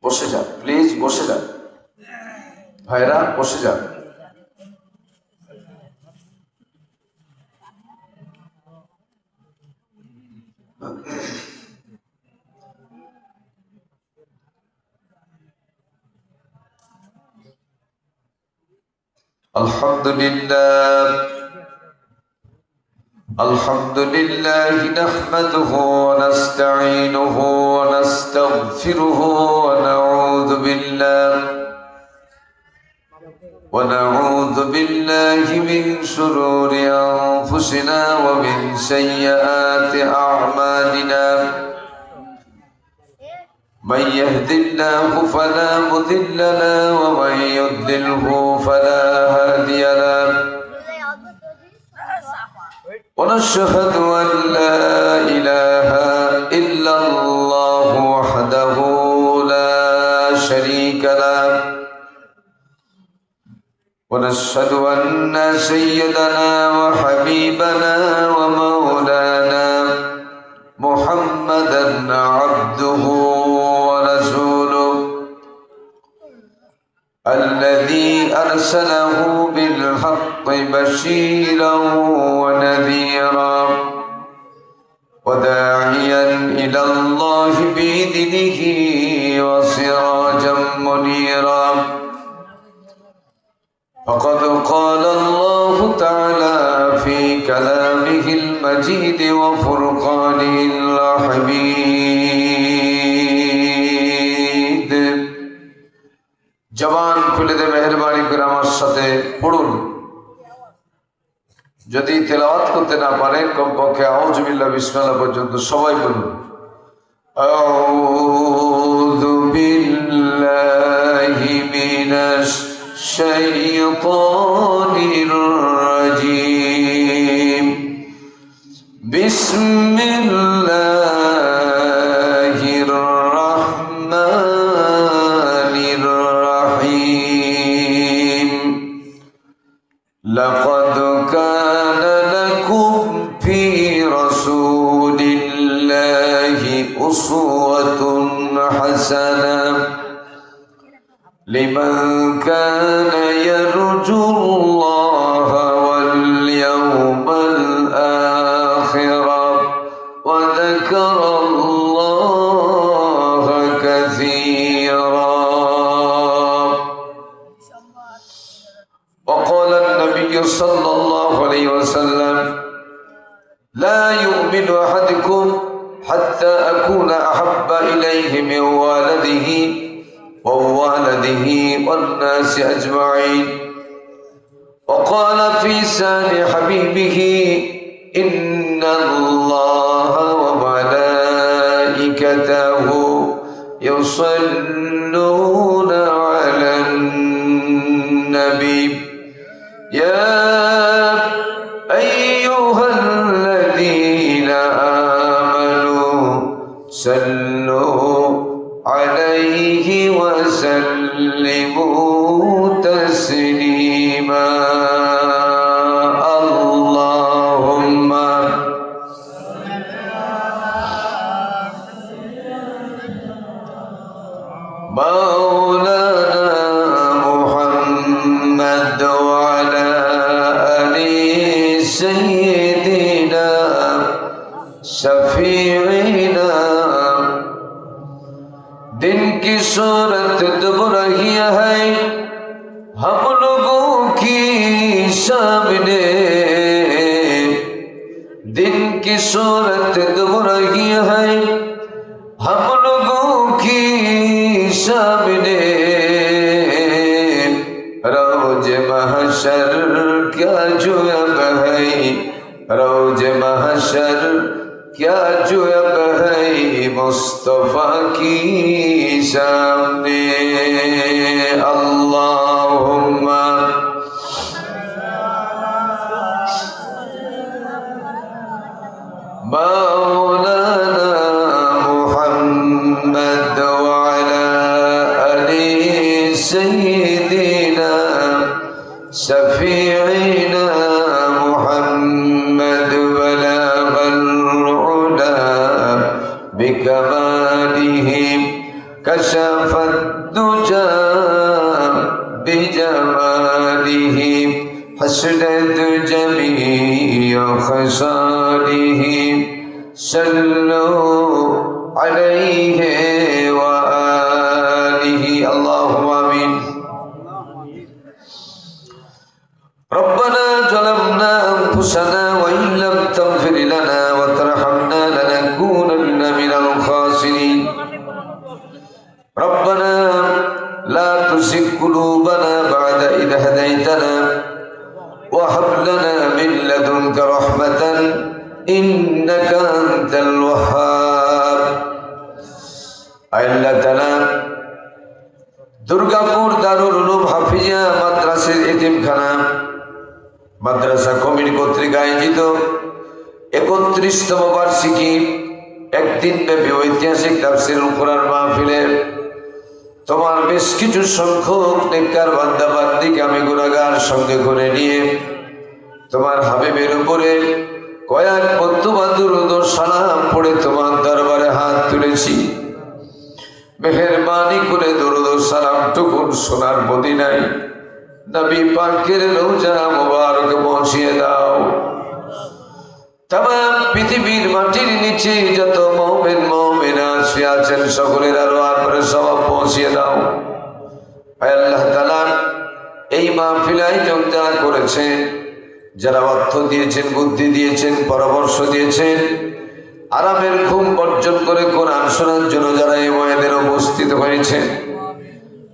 বসে যান, প্লিজ বসে যান ভাইরা, বসে যান। আলহামদুলিল্লাহ আলহামদুলিল্লাহ নাহমাদুহু ওয়া নাস্তাঈনুহু ওয়া নাস্তাগফিরুহু ونعوذ بالله من شرور أنفسنا ومن سيئات أعمالنا من يهد الله فلا مضل له ومن يضلله فلا هادي له ونشهد أن لا إله إلا الله وحده لا شريك له ونشهد أن سيدنا وحبيبنا ومولانا محمدا عبده ورسوله الذي أرسله بالحق بشيرا ونذيرا وداعيا إلى الله بإذنه وسراجا منيرا فقد قال الله تعالى في كلامه المجيد وفرقانه الحميد জবান খুলে দে মেহেরবানি করে আমার সাথে পড়ুন। যদি তেলাওয়াত করতে না পারেন কমপক্ষে আউযু বিল্লাহি বিসমিল্লাহ পর্যন্ত সবাই বলুন। আউযু বিল্লাহি মিনাশ শাইতানির রাজীম বিসমিল্লাহির রাহমানির রাহিম লাকাদ কানা লাকুম ফি রাসূলিল্লাহি উসওয়াতুন হাসানাহ لمن كان يرجو الله واليوم الآخر وذكر الله كثيرا. وقال النبي صلى الله عليه وسلم لا يؤمن أحدكم حتى أكون أحب إليه من والده ووالده والناس أجمعين. وقال في شان حبيبه إن الله وملائكته يصلون على النبي يا أيها الذين آمنوا صلوا عليه وسلموا تسليما. اللهم مولانا محمد وعلى آل سيدنا شفيعنا दिन की सूरत दुब रही है हम लोगों की सामने, दिन की सूरत दुब रही है हम लोगों की सामने, रोज महशर क्या जो अब है, रोज महशर क्या जो अब है मुस्तफा की सामने. अल्लाहुम्मा मौलाना मुहम्मद वअला आलि सय्यिदिना शफीइना मुहम्मद बलागल उला बिकमालिहि كشف الدجى بجماله حسنت جميع خصاله صلوا عليه وآله اللهم آمين ربنا ظلمنا أنفسنا وإن لم تغفر لنا وترحمنا لنكونن من الخاسرين ربنا لا تزغ قلوبنا بعد إذ هديتنا وهب لنا من لدنك رحمة إنك أنت الوهاب আল্লাহ তাআলা দুর্গাপুর দারুল উলুম হাফিজিয়া মাদ্রাসার এতিমখানা মাদ্রাসা কমিটি কর্তৃক আয়োজিত 31তম বার্ষিকী একদিন ব্যাপী ঐতিহাসিক তাফসীরুল কোরআন মাহফিলে তোমার বেশ কিছু সংখ্যক নেককার বান্দা বান্দিকে আমি গুনাহগার সঙ্গে করে নিয়ে তোমার হাবিবের উপরে কয়েক মর্তবা দুরূদ ও সালাম পড়ে তোমার দরবারে হাত তুলেছি মেহেরবানি করে দুরূদ ও সালাম টুকুন সোনার মদিনায় নবী পাকের রওজা মুবারকে পৌঁছিয়ে দাও तमाम পৃথিবীর মাটির নিচে যত মুমিন মুমিনা আছেন সকলের আরওয়াহ পরে সওয়াব পৌঁছিয়ে দাও হে আল্লাহ তাআলা এই মাহফিল আয়োজন যারা করেছেন যারা অর্থ দিয়েছেন বুদ্ধি দিয়েছেন পরামর্শ দিয়েছেন আরামের ঘুম বর্জন করে কোরআন শোনার জন্য যারা এই ময়দানে উপস্থিত হয়েছেন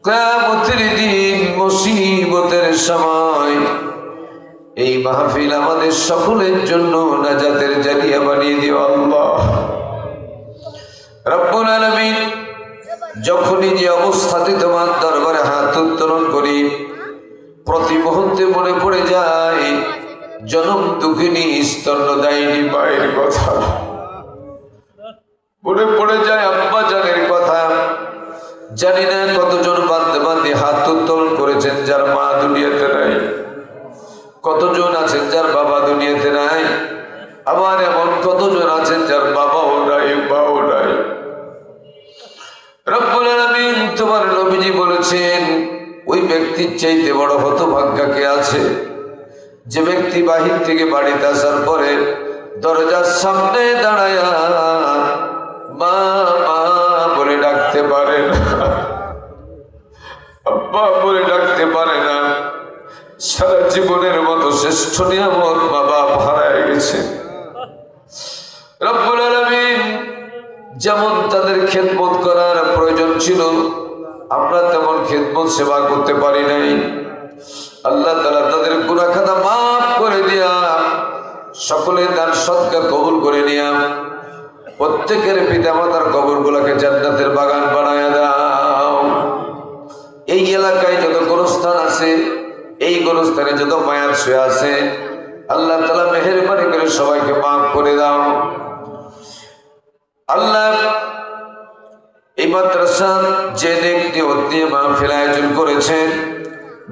কিয়ামতের দিন মুসিবতের সময় এই মাহফিল আমাদের সকলের জন্য নাজাতের জারিয়া বানিয়ে দিও আল্লাহ রব্বুল আলামিন যখনই যে অবস্থাতে তোমার দরবারে হাত উত্তোলন করি প্রতি মুহূর্তে মনে পড়ে যায় জনম দুঃখিনী স্তন্যদায়িনী মায়ের কথা মনে পড়ে যায় আব্বা জানের কথা জানি না কতজন বান্দা বান্দি হাত উত্তোলন করেছেন যার মা দুনিয়াতে নাই কতজন আছেন যার বাবা দুনিয়াতে নাই আবার এমন কতজন আছেন যার বাবাও নাই মাও নাই রব্বুল আলামিন তোমার নবীজি বলেছেন ওই ব্যক্তির চাইতে বড় হতভাগ্য কে আছে যে ব্যক্তি বাহির থেকে বাড়িতে আসার পরে দরজার সামনে দাঁড়ায়া মা মা বলে ডাকতে পারে না আব্বা বলে ডাকতে পারে না সারা জীবনের মতো শ্রেষ্ঠ নিয়ামত মা বাপ হারায় গেছে রব্বুল আলামিন যেমন তাদের খেদমত করার প্রয়োজন ছিল আমরা তেমন খেদমত সেবা করতে পারি নাই আল্লাহ তাআলা তাদের গুনাহ খাতা মাফ করে দিয়া সকলের দান সদকা কবুল করে নিয়া প্রত্যেকের পিতামাতার কবরগুলোকে জান্নাতের বাগান বানায়া দাও এই এলাকায় যত গোরস্থান আছে এই গোরস্থানে যত মায়াত শুয়ে আছে আল্লাহ তাআলা মেহেরবানি করে সবাইকে মাফ করে দাও আল্লাহ এই মাদ্রাসা যে নেক নিয়ত নিয়ে মাহফিল আয়োজন করেছেন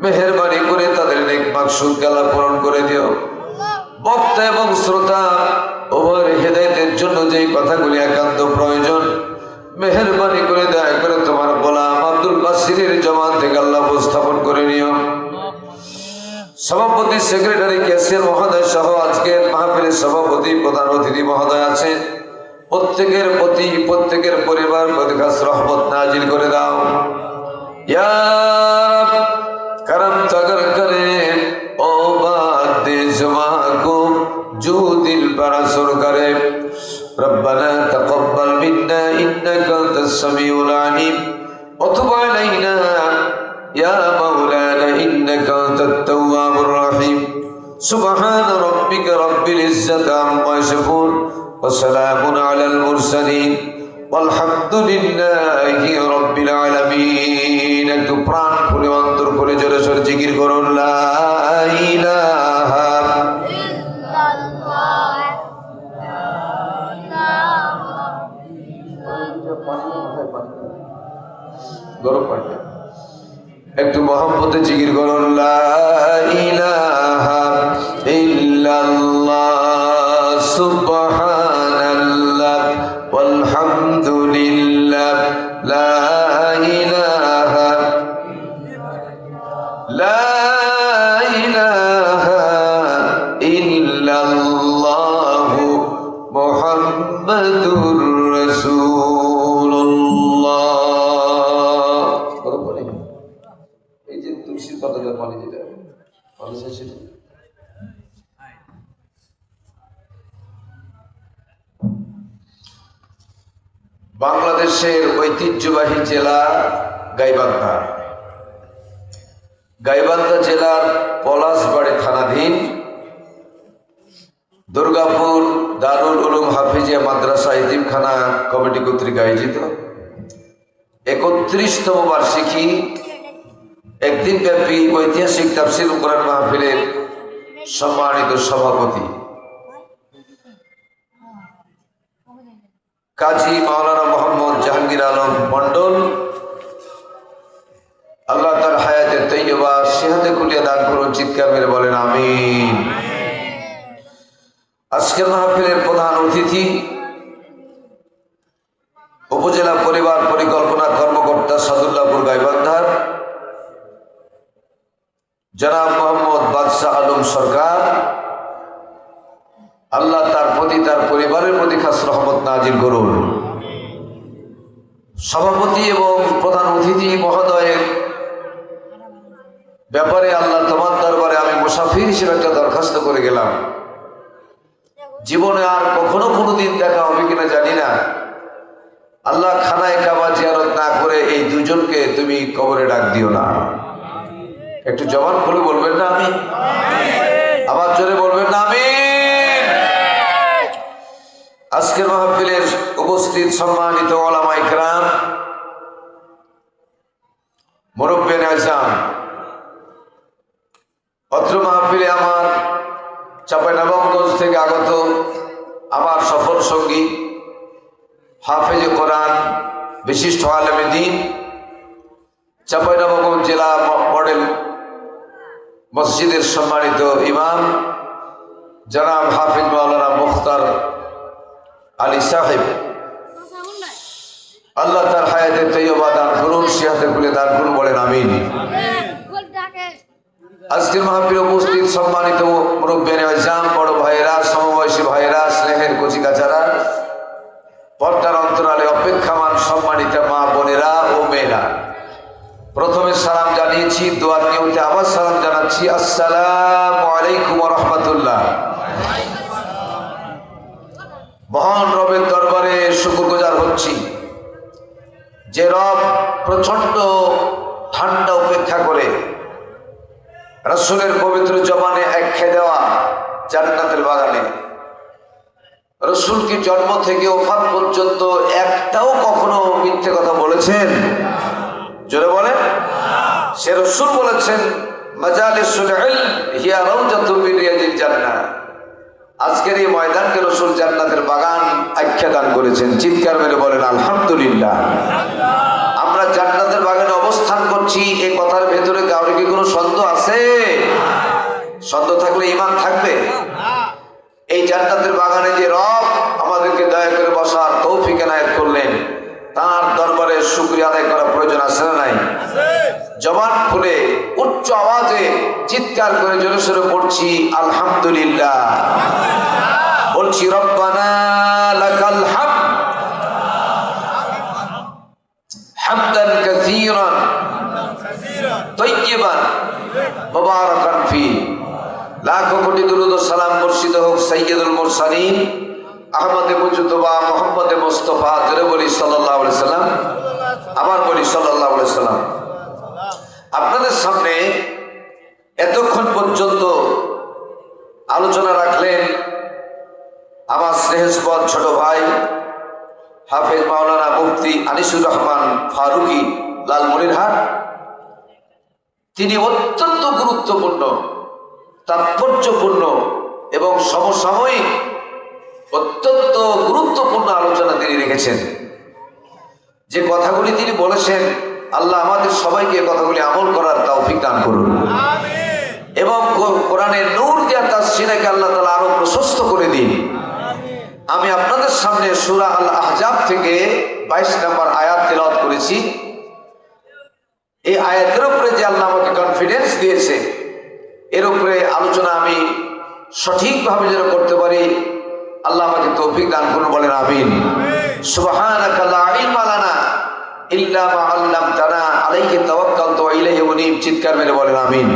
মেহেরবানি করে তাদের নেক মাকসুদ আল্লাহ পূরণ করে দিও বক্তা এবং শ্রোতা উভয়ের হেদায়েতের জন্য যে কথাগুলি একান্ত প্রয়োজন মেহেরবানি করে দয়া করে তোমার গোলাম আব্দুল বাসিরের জবান থেকে আল্লাহ উপস্থাপন করে নিও সভাপতি সেক্রেটারি ক্যাশিয়ার মহোদয় সহ আজকের মাহফিলের সভাপতি প্রধান অতিথি মহোদয় আছেন প্রত্যেকের প্রতি প্রত্যেকের পরিবার প্রতি খাস রহমত নাজিল করে দাও ইয়া রব করম তগর করে ও বাদ দে জমা কো जो दिल पर असर करे रब्बना तक़ब्बल मिन्ना इन्नका अंतस समीउल अलीम व तुब अलैना या मौलाना इन्नका अंतत तव्वाबुर रहीम सुब्हान रब्बिका रब्बिल इज्जति अम्मा यसिफून व सलामुन अलल मुरसलीन वल्हम्दुलिल्लाहि रब्बिल आलामीन একটু প্রাণ খুলে অন্তর খুলে জোরে জোরে জিকির করুন লা ইলাহা একটু মহব্বতে জিকির করুন লা ইলাহা ইল্লাল্লাহ সুবহানাল্লাহ ওয়ালহামদুলিল্লাহ লা পানি যেটা পানি চাইছিল বাংলাদেশের ঐতিহ্যবাহী জেলা গাইবান্ধা। গাইবান্ধা জেলার পলাশবাড়ি থানাধীন দুর্গাপুর দারুল উলুম হাফিজিয়া মাদ্রাসা এতিমখানা কমিটি কর্তৃক আয়োজিত 31তম বার্ষিকী একদিন ব্যাপী ঐতিহাসিক তাফসীর কোরআন মাহফিলের সম্মানিত সভাপতি কাজী মাওলানা মোহাম্মদ জাহাঙ্গীর আলম মন্ডল, আল্লাহ তার হায়াতে তৈয়বা সিহাতে কুলিয়া দান করুন। চিৎকার মেরে বলেন আমিন। আজকের মাহফিলের প্রধান অতিথি উপজেলা পরিবার পরিকল্পনা কর্মকর্তা সাদুল্লাহপুর গাইবান্ধার জনাব মোহাম্মদ বাদশাহ আলম সরকার, আল্লাহ তার প্রতি তার পরিবারের প্রতি খাস রহমত নাজিল করুন। সভাপতি এবং প্রধান অতিথি মহোদয়ের ব্যাপারে আল্লাহ তোমার দরবারে আমি মুসাফির হিসেবে একটা দরখাস্ত করে গেলাম। জীবনে আর কখনো কোনোদিন দেখা হবে কিনা জানি না, আল্লাহ খানায় কাবা জিয়ারত না করে এই দুজনকে তুমি কবরে ডাক দিও না। একটু জবান খুলে বলবেন না আমি? আবার জোরে বলবেন না আমি? আজকের মাহফিলের উপস্থিত সম্মানিত ওলামা ইকরাম, মুরব্বিয়ান আযম, অত্র মাহফিলে আমার চাঁপাইনবাবগঞ্জ থেকে আগত আমার সফর সঙ্গী হাফেজ কোরআন বিশিষ্ট আলেমে দ্বীন চাঁপাইনবাবগঞ্জ জেলা মডেল মসজিদের সম্মানিত ইমাম জনাব হাফিজ মাওলানা মুখতার আলী সাহেব, আল্লাহ তার হায়াতে তৈয়বা দান করুন, সিহাতে কুলে দান করুন, বলেন আমিন। আজকের মাহফিলে উপস্থিত সম্মানিত মুরব্বিয়ান আযম, বড় ভাইয়েরা, সমবয়সী ভাইয়েরা, স্নেহের কচিকাচারা, পর্দার অন্তরালে অপেক্ষামান সম্মানিত মা বোনেরা ও মেয়েরা, প্রথমে সালাম জানিয়েছি, দোয়ার নিয়মে আবার সালাম জানাচ্ছি। আসসালামু আলাইকুম ওয়া রাহমাতুল্লাহ। মহান রবের দরবারে শুকরগুজার হচ্ছি যে রব প্রচন্ড ঠান্ডা উপেক্ষা করে রাসূলের পবিত্র জবানে আখ্যা দেওয়া জান্নাতের বাগানে রাসূলকে জন্ম থেকে ওফাত পর্যন্ত একটাও কখনো মিথ্যে কথা বলেছেন? জোরে বলেন। সে রাসূল বলেছেন মাজালিসুল ইলম হিয়া রাউজাতুম মিন রিয়াজিল জান্নাহ। আজকের এই ময়দানকে রাসূল জান্নাতের বাগান আখ্যা দান করেছেন। চিৎকার মেরে বলেন আলহামদুলিল্লাহ। আমরা জান্নাতের বাগানে অবস্থান করছি, এই কথার ভেতরে কারোর কি কোনো সন্দেহ আছে? সন্দেহ থাকলে ঈমান থাকবে? এই জান্নাতের বাগানে যে রব আমাদেরকে দয়া করে বসার তৌফিক এনায়েত করলেন, তার দরবারে শুকরিয়া আদায় করা প্রয়োজন আছে না নাই? জবান খুলে উচ্চ আওয়াজে চিৎকার করে জোরে সোরে পড়ছি আলহামদুলিল্লাহ। বলছি রব্বানা লাকাল হামদ হামদান কাসীরান তাইয়্যিবান মুবারাকান ফি। লাখো কোটি দুরূদ ও সালাম বর্ষিত হোক সাইয়্যিদুল মুরসালিন আহমদে মুজতবা মুহাম্মদে মুস্তাফা, জোরে বলি সাল্লাল্লাহু আলাইহি সাল্লাম। আবার বলি সাল্লাল্লাহু আলাইহি সাল্লাম। আপনাদের সামনে এতক্ষণ পর্যন্ত আলোচনা রাখলেন আমার স্নেহস্পদ ছোট ভাই হাফেজ মাওলানা মুফতি আনিসুর রহমান ফারুকি লালমনিরহাট। তিনি অত্যন্ত গুরুত্বপূর্ণ, তাৎপর্যপূর্ণ এবং সমসাময়িক অত্যন্ত গুরুত্বপূর্ণ আলোচনা তিনি রেখেছেন। যে কথাগুলি তিনি বলেছেন, আল্লাহ আমাদের সবাইকে কথাগুলি আমল করার তৌফিক দান করুন এবং কোরআনের নূর দিয়া তার সিনাকে আল্লাহ তাআলা আরো প্রশস্ত করে দিন। আমি আপনাদের সামনে সূরা আল আহজাব থেকে 22 নম্বর আয়াত তেলাওয়াত করেছি। এই আয়াতের উপরে যে আল্লাহ আমাকে কনফিডেন্স দিয়েছে, এর উপরে আলোচনা আমি সঠিকভাবে যেন করতে পারি, আল্লাহ আমাকে তৌফিক দান করুন, বলেন আমিন। সুবহানাকা লা ইলমা লানা ইল্লা মা আল্লামতানা আলাইহি তাওয়াক্কালতু ওয়া ইলাইহি উনীব। চিৎকার মেরে বলেন আমিন।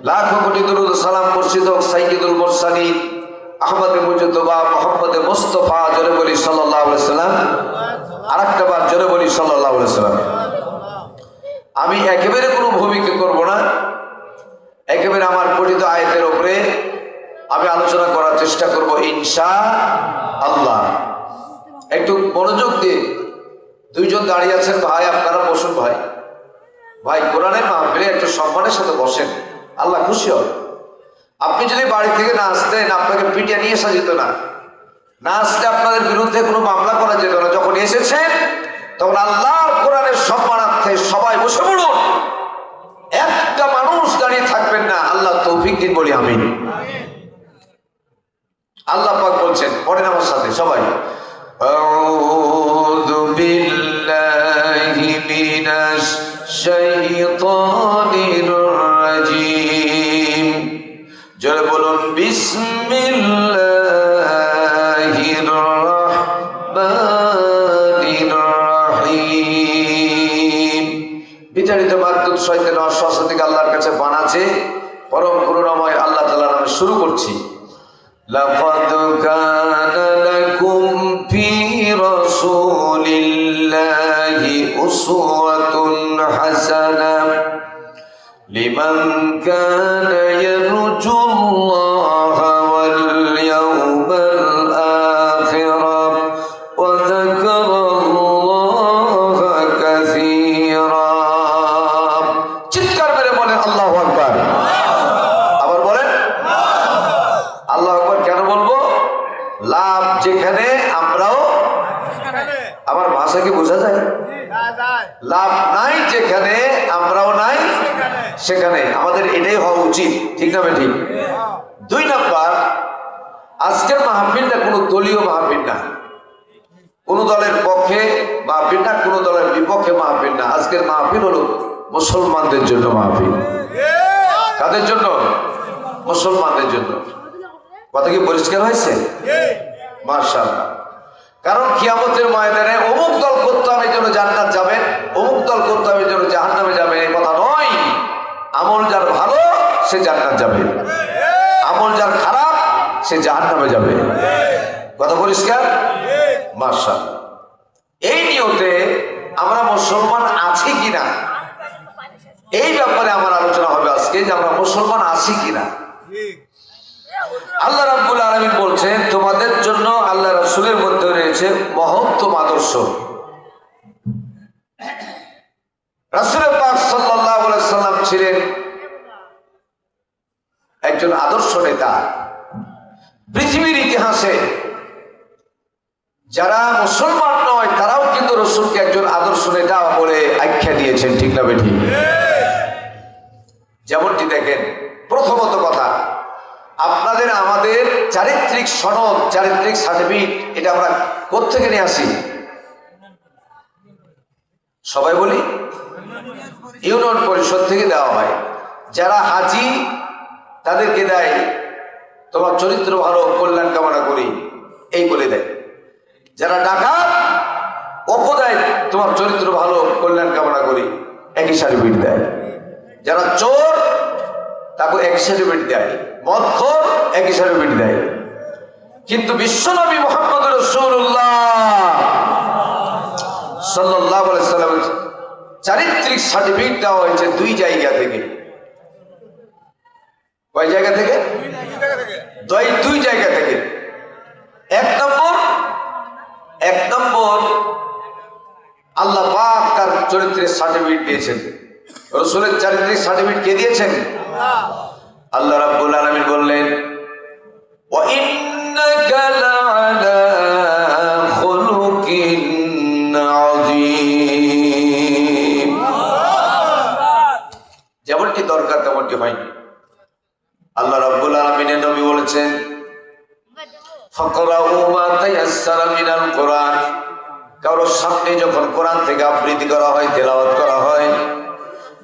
লাখো কোটি দরুদ সালাম মুর্শিদ সাইয়্যিদুল মুরসালিন আহমদ মুজতবা মুহাম্মদ মুস্তাফা, জোরে বলি সাল্লাল্লাহু আলাইহি সাল্লাম। আরেকটা বার জোরে বলি সাল্লাল্লাহু আলাইহি সাল্লাম। আমি একেবারে কোনো ভূমিকা করব না, একেবারে আমার পঠিত আয়াতের উপরে আমি আলোচনা করার চেষ্টা করব ইনশাআল্লাহ। একটু মনোযোগ দিয়ে, দুইজন দাঁড়িয়ে আছেন ভাই, আপনারা বসুন ভাই। ভাই কোরআনের মাহফিলে একটু সম্মানের সাথে বসেন, আল্লাহ খুশি হবে। আপনি যদি বাড়ি থেকে না আসতেন, আপনাকে পিটিয়ে নিয়ে আসা যেত না। না আসলে আপনাদের বিরুদ্ধে কোনো মামলা করা যেত না। যখন এসেছেন তখন আল্লাহর কোরআনের সম্মানার্থে সবাই বসে পড়ুন, একটা মানুষ দাঁড়িয়ে থাকবেন না। আল্লাহ তৌফিক দিন বলি আমিন। আল্লাহ পাক বলছেন, পড়েন আমার সাথে সবাই, আউযু বিল্লাহি মিনাশ শাইতানির রাজিম। জোরে বলুন বিসমিল্লাহির রাহমানির রাহিম। বিচারিত মাদ্দুদ শয়তান ওয়াসওয়াসা থেকে আল্লাহর কাছে বানাচ্ছে, পরম করুণাময় আল্লাহ তাআলার নামে শুরু করছি। লাকাদ কানা লাকুম ফি রাসূলিল্লাহি উসওয়াতুন হাসানাহ লিমান কানা ইয়ারজুল্লাহা ওয়াল ইয়াওমাল আখির ওয়া যাকারাল্লাহা কাসীরা। চিৎকার মেরে বলেন আল্লাহু আকবার। আবার বলেন আল্লাহু আকবার। কেন বলবো? লাভ যেখানে আমরাও, আমার ভাষা কি বোঝা যায়? লাভ নাই যেখানে আমরাও নাই সেখানে। আমাদের এটাই হওয়া উচিত, ঠিক না ঠিক? দুই নাম্বার, আজকের মাহফিলটা কোনো দলীয় মাহফিল না, কোনো দলের পক্ষে মাহফিল না, কোনো দলের বিপক্ষে মাহফিল না। আজকের মাহফিল হলো মুসলমানদের জন্য মাহফিল। কাদের জন্য? মুসলমানদের জন্য। কথা কি পরিষ্কার হয়েছে? মাশাআল্লাহ। কারণ কিয়ামতের ময়দানে অমুক দল করতে হবে জন্য জান্নাত যাবেন, অমুক দল করতে হবে জন্য জাহান্নামে যাবেন, এই কথা নয়। আমল যার ভালো সে জান্নাত যাবে, আমল যার খারাপ সে জাহান্নামে যাবে। কথা পরিষ্কার? মাশাআল্লাহ। এই নিয়তে আমরা মুসলমান আছি কিনা, এই ব্যাপারে আমার আলোচনা হবে আজকে, যে আমরা মুসলমান আছি কিনা। আল্লাহ রাব্বুল আলামিন বলছেন, তোমাদের জন্য আল্লাহ রাসূলের মধ্যে রয়েছে মহত্তম আদর্শ। রাসূল পাক সাল্লাল্লাহু আলাইহি সাল্লাম ছিলেন একজন আদর্শ নেতা। পৃথিবীর ইতিহাসে যারা মুসলমান নয় তারাও কিন্তু রাসূলকে একজন আদর্শ নেতা বলে আখ্যা দিয়েছেন, ঠিক না বেঠিক? যেমনটি দেখেন, প্রথমত কথা, আপনাদের আমাদের চারিত্রিক সনদ, চারিত্রিক সার্টিফিকেট, এটা আমরা কোত্থেকে নিয়ে আসি? সবাই বলি ইউনিয়ন পরিষদ থেকে দেওয়া হয়। যারা হাজি তাদেরকে দেয় তোমার চরিত্র ভালো, কল্যাণ কামনা করি, এই বলে দেয়। যারা ডাকাত ওকে দেয় তোমার চরিত্র ভালো, কল্যাণ কামনা করি, একই সার্টিফিকেট দেয়। যারা চোর তাকে একই সার্টিফিকেট দেয়, মদখোর একই সার্টিফিকেট দেয়। কিন্তু বিশ্বনবী মুহাম্মদ রাসূলুল্লাহ সাল্লাল্লাহু আলাইহি সাল্লাম চারিত্রিক সার্টিফিকেট দেওয়া হয়েছে দুই জায়গা থেকে। কয় জায়গা থেকে? দুই জায়গা থেকে। এক নম্বর আল্লাহ পাক তার চরিত্রের সার্টিফিকেট দিয়েছেন। রাসূলের চারিত্রিক সার্টিফিকেট কে দিয়েছেন? আল্লাহ রাব্বুল আলামিন বললেন, ওয়া ইন্নাকা লাআলা খুলুকিন আযীম। যেমনটি দরকার তেমনটি হয়নি। আল্লাহ রাব্বুল আলামিনের নবী বলেছেন, ফাকরাউ মা তায়াসসারা মিনাল কোরআন। কারোর সামনে যখন কোরআন থেকে আবৃত্তি করা হয়, তেলাওয়াত করা হয়,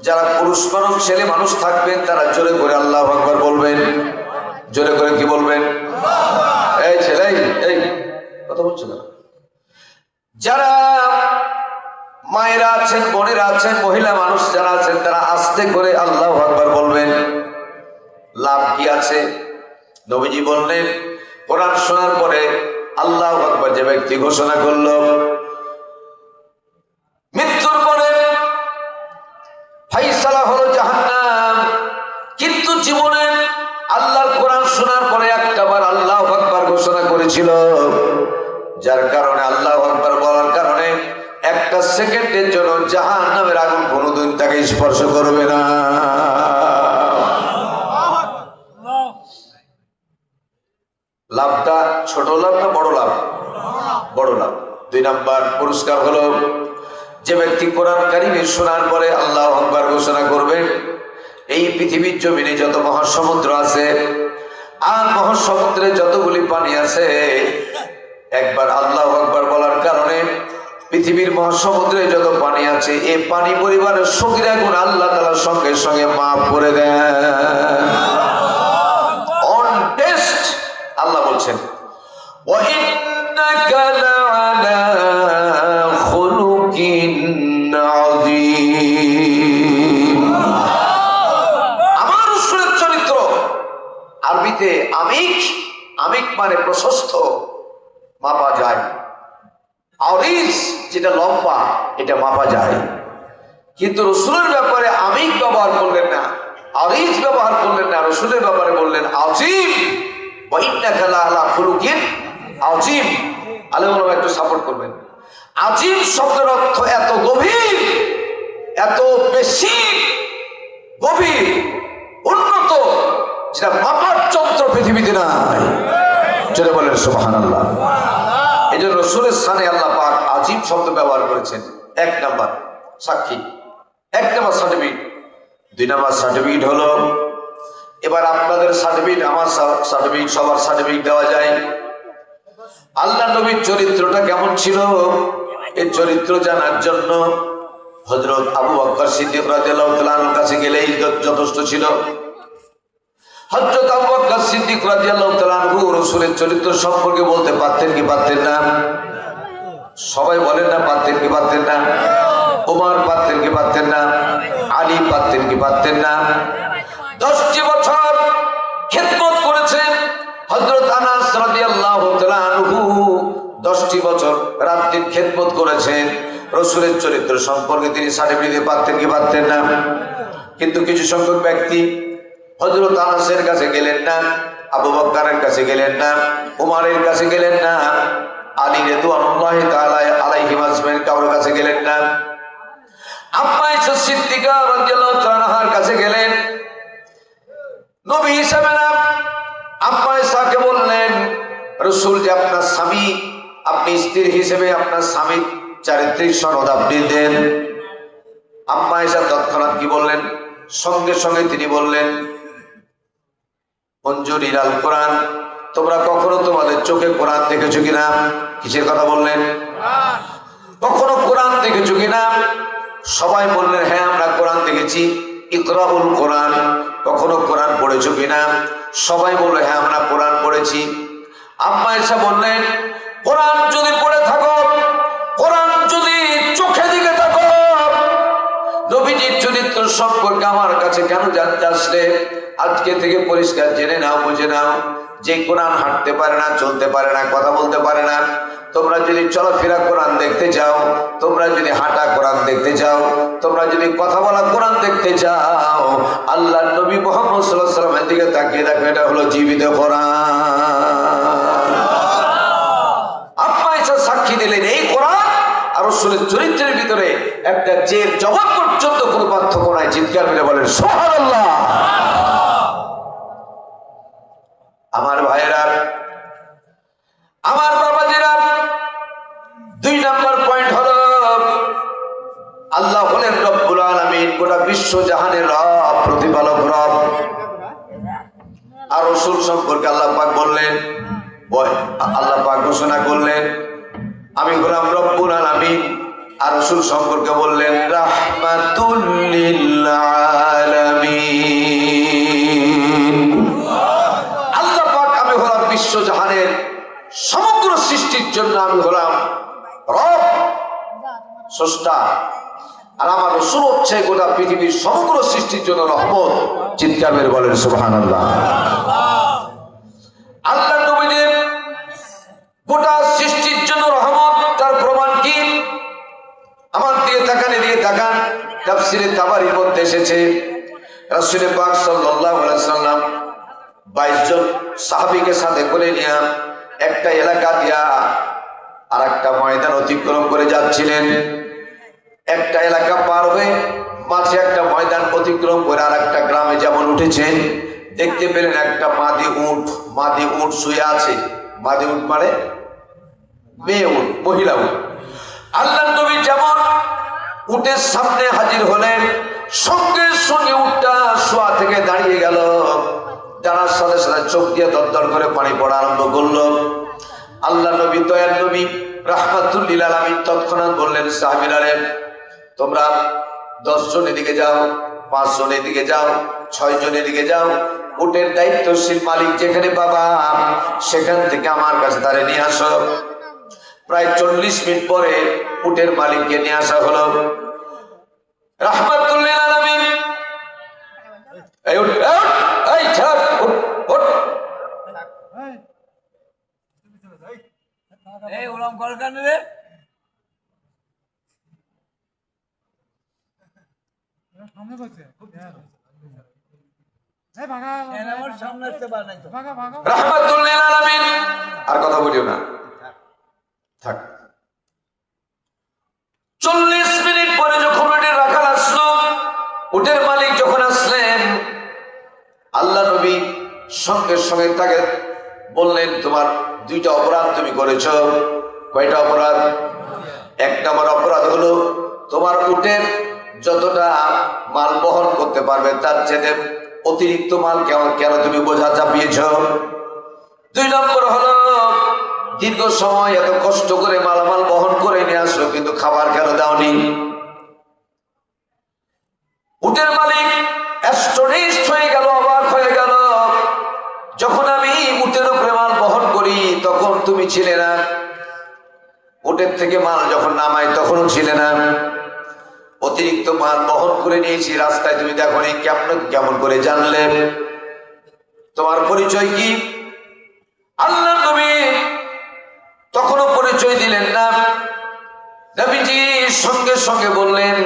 যারা পুরুষ মানুষ, ছেলে মানুষ থাকবেন, তারা জোরে করে আল্লাহু আকবার বলবেন। জোরে করে কি বলবেন? এই ছেলে, এই কথা বলছো না। যারা মায়েরা আছেন, বোনেরা আছেন, মহিলা মানুষ যারা আছেন তারা আস্তে করে আল্লাহু আকবার বলবেন। লাভ কি আছে? নবীজি বললেন, কোরআন শোনার পরে আল্লাহু আকবার যে ব্যক্তি ঘোষণা করলো, মৃত্যুর পরে ফাইসালা হলো জাহান্নাম, কিন্তু জীবনে আল্লাহর কোরআন শোনার পরে একটাবার আল্লাহু আকবার ঘোষণা করেছিল, যার কারণে আল্লাহু আকবার বলার কারণে একটা সেকেন্ডের জন্য জাহান্নামের আগুন কোনোদিন তাকে স্পর্শ করবে না। লাভটা ছোট লাভ না বড় লাভ? বড় লাভ। 2 নাম্বার পুরস্কার হলো, যে ব্যক্তি কোরআন কারিমে শোনার পরে আল্লাহু আকবার ঘোষণা করবে, এই পৃথিবীর জমিনে যত মহাসমুদ্র আছে আর মহাসমুদ্রে যতগুলি পানি আছে, একবার আল্লাহু আকবার বলার কারণে পৃথিবীর মহাসমুদ্রে যত পানি আছে এই পানি পরিবারের সগীরা গুনাহ আল্লাহ তাআলা সঙ্গে সঙ্গে মাফ করে দেন। অন টেস্ট আল্লাহ বলছেন, ওয়া ইন্নাকা লাআলা খুলুকিন আযীম। আমার রাসূলের চরিত্র, আরবিতে আমিক, আমিক মানে প্রশস্ত, মাপা যায়। আরিজ যেটা লম্বা, এটা মাপা যায়। কিন্তু রাসূলের ব্যাপারে আমিক ব্যবহার করলেন না, আরিজ ব্যবহার করলেন না, রাসূলের ব্যাপারে বললেন আযীম। ওয়া ইন্নাকা লাআলা খুলুকিন আযীম। আলেমরা একটু সাপোর্ট করবেন। আযীম শব্দের অর্থ এত গভীর, এত বেশি গভীর, উন্নত, যেটা মাপার যন্ত্র পৃথিবীতে নাই। জোরে বলেন সুবহানাল্লাহ। এই জন্য রাসূলের স্থানে আল্লাহ পাক আযীম শব্দ ব্যবহার করেছেন। 1 নাম্বার সাক্ষী, 1 নাম্বার সার্টিফিকেট। 2 নাম্বার সার্টিফিকেট হলো, এবার আপনাদের সার্টিফিকেট, আমার সার্টিফিকেট, সবার সার্টিফিকেট দেওয়া যায়। আল্লাহ নবীর চরিত্রটা কেমন ছিল, এই চরিত্র জানার জন্য হযরত আবু বকর সিদ্দিক রাদিয়াল্লাহু তাআলা আনহুর কাছে গেলেই যথেষ্ট ছিল। হযরত আবু বকর সিদ্দিক রাদিয়াল্লাহু তাআলা আনহু রাসূলের চরিত্র সম্পর্কে বলতে পারতেন কি পারতেন না? সবাই বলেন না, পারতেন কি পারতেন না? ওমর পারতেন কি পারতেন না? আলী পারতেন কি পারতেন না? 10টি বছর খিদমত করেছেন হযরত আনাস রাদিয়াল্লাহু তাআলা আনহু। 10টি বছর রাত দিন খিদমত করেছেন। রাসূলের চরিত্র সম্পর্কে তিনি সার্টিফিকেট দিতে পারতেন কি পারতেন না? কিন্তু কিছু সংখ্যক ব্যক্তি হযরত আনাসের কাছে গেলেন না, আবু বকরের কাছে গেলেন না, উমরের কাছে গেলেন না, আলী রাদিয়াল্লাহু তাআলা আলাইহি আজমাইন কারোর কাছে গেলেন না, আম্মা আয়েশা সিদ্দিকা রাদিয়াল্লাহু তাআলার কাছে গেলেন। নবী হিসেবে না, আম্মা আয়েশাকে বললেন, রাসূল যে আপনার স্বামী, আপনি স্ত্রী হিসেবে আপনার স্বামীর চারিত্রিক সনদ আপনি দেন। আম্মা আয়েশা তৎক্ষণাৎ কি বললেন? সঙ্গে সঙ্গে তিনি বললেন, উনজুরিল আল কোরআন, তোমরা কখনো তোমাদের চোখে কোরআন দেখেছো কিনা? কিসের কথা বললেন? কখনো কোরআন দেখেছো কিনা? সবাই বললেন হ্যাঁ আমরা কোরআন দেখেছি। ইকরাউল কোরআন, কখনো কোরআন পড়েছো কিনা? সবাই বলল হ্যাঁ আমরা কোরআন পড়েছি। আম্মা আয়েশা বললেন, কোরআন যদি পড়ে থাকো, কোরআন যদি চোখে দিকে থাকো, নবীজির চরিত্র সম্পর্কে আমার কাছে কেন জানতে আসলে? আজকে থেকে পরিষ্কার জেনে নাও, বুঝে নাও, যে কোরআন হাঁটতে পারে না, চলতে পারে না, কথা বলতে পারে না, তোমরা যদি চলাফেরা কোরআন দেখতে চাও, তোমরা যদি হাঁটা কোরআন দেখতে চাও, তোমরা যদি কথা বলা কোরআন দেখতে চাও, আল্লাহর নবী মুহাম্মদ সাল্লাল্লাহু আলাইহি ওয়াসাল্লামের দিকে তাকিয়ে দেখো, এটা হলো জীবিত কোরআন। আম্মা আয়েশা সাক্ষী দিলেন, এই কোরআন আর রাসূলের চরিত্রের ভিতরে একটা জের জবাব পর্যন্ত কোনো পার্থক্য নাই। চিৎকার করে বলেন সুবহানাল্লাহ। আমার ভাইয়েরা, আমার বাবাজিরা, 2 নাম্বার পয়েন্ট হলো, আল্লাহ হলেন রব্বুল আলামিন, গোটা বিশ্ব জাহানের রব, প্রতিপালক রব। আর রাসূল সম্পর্কে আল্লাহ পাক বললেন, আল্লাহ পাক ঘোষণা করলেন, আমি হলাম রব্বুল আলামিন। আর রাসূল সম্পর্কে বললেন রাহমাতুল লিল আলামিন। আল্লাহ পাক, আমি হলাম বিশ্ব জাহানের সমগ্র সৃষ্টির জন্য আমি হলাম রব। স্রষ্টা, আর আমার রাসূল হচ্ছে গোটা পৃথিবীর সমগ্র সৃষ্টির জন্য রহমত। চিৎকার মেরে বলেন সুবহানাল্লাহ। আল্লাহ নবী গোটা সৃষ্টির জন্য রহমত, তার প্রমাণ কি? আমার দিকে তাকান, এদিকে তাকান। তাফসীরে তাবারীর মধ্যে এসেছে রাসূল পাক সাল্লাল্লাহু আলাইহি ওয়াসাল্লাম 22 জন সাহাবীকে সাথে করে নিয়ে একটা এলাকা দিয়া আর একটা ময়দান অতিক্রম করে যাচ্ছিলেন। একটা এলাকা পার হয়ে মাঝে একটা ময়দান অতিক্রম করে আর একটা গ্রামে যেমন উঠেছেন, দেখতে পেলেন একটা মাদি উট শুয়ে আছে। মাদি উট মানে মেয়ে উট, মহিলা উট। আল্লাহ নবী যেমন উটের সামনে হাজির হলেন, সঙ্গে সঙ্গে উটটা শোয়া থেকে দাঁড়িয়ে গেল। দাঁড়ার সাথে সাথে চোখ দিয়ে দরদর করে পানি পড়া আরম্ভ করলো। আল্লাহ নবী, দয়াল নবী রাহমাতুল লিল আলামিন তৎক্ষণাৎ বললেন, সাহাবীরা রে, তোমরা 10 জন এদিকে যাও, 5 জন এদিকে যাও, 6 জন এদিকে যাও। উটের দায়িত্বশীল মালিক যেখানে পাবা সেখান থেকে আমার কাছে তারে নিয়ে আসো। প্রায় 40 মিনিট পরে উটের মালিককে নিয়ে আসা হলো। রাহমাতুল লিল আলামিন এই উঠ, এই ছাড়, উঠ উঠ, এই ওরম কর কেন রে? সামনে করছে খুব এই ভাগা আমার সামনে আসতে পারে নাই তো। ভাগা ভাগা। রাহমাতুল লিল আলামিন আর কথা বলিও না, থাক। 40 মিনিট পরে যখন উটের রাখাল আসলো, উটের মালিক যখন আসলেন, আল্লাহ নবী সঙ্গে সঙ্গে তাকে বললেন, তোমার 2টা অপরাধ তুমি করেছো। কয়টা অপরাধ? 1 নম্বর অপরাধ হলো তোমার উটের যতটা মাল বহন করতে পারবে তার চেয়ে অতিরিক্ত মাল কেন তুমি বোঝা চাপিয়েছ। 2 নম্বর হলো দীর্ঘ সময় এত কষ্ট করে মালামাল বহন করে নিয়ে আসলো, কিন্তু খাবার কেন দাওনি? উটের মালিক অ্যাস্টনিশড হয়ে গেল, অবাক হয়ে গেল। যখন আমি উটের উপরে মাল বহন করি তখন তুমি ছিলে না, উটের থেকে মাল যখন নামাই তখনও ছিলে না। অতিরিক্ত মাল বহন করে নিয়েছি, রাস্তায় তুমি দেখোনি, কেমন করে জানলে? তোমার পরিচয় কি? আল্লাহ নবী তখনও পরিচয় দিলেন না। নবীজি সঙ্গে সঙ্গে বললেন,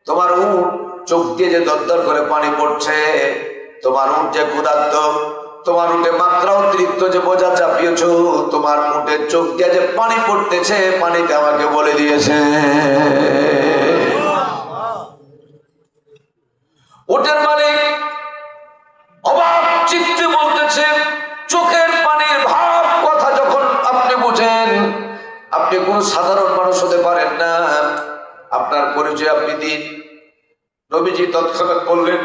তোমার উট চোখ দিয়ে যে দরদর করে পানি পড়ছে, তোমার উট যে ক্ষুধার্ত, তোমার উটে মাত্রা অতিরিক্ত যে বোঝা চাপিয়েছ, তোমার উটের চোখ দিয়ে যে পানি পড়তেছে, পানিতে আমাকে বলে দিয়েছে। উটের মালিক অবাক চিত্তে বলতেছে, চোখের পানির ভাব কথা যখন আপনি বুঝেন, আপনি কোন সাধারণ মানুষ হতে পারেন না, আপনার পরিচয় আপনি দিন। নবীজি তৎক্ষণাৎ বললেন,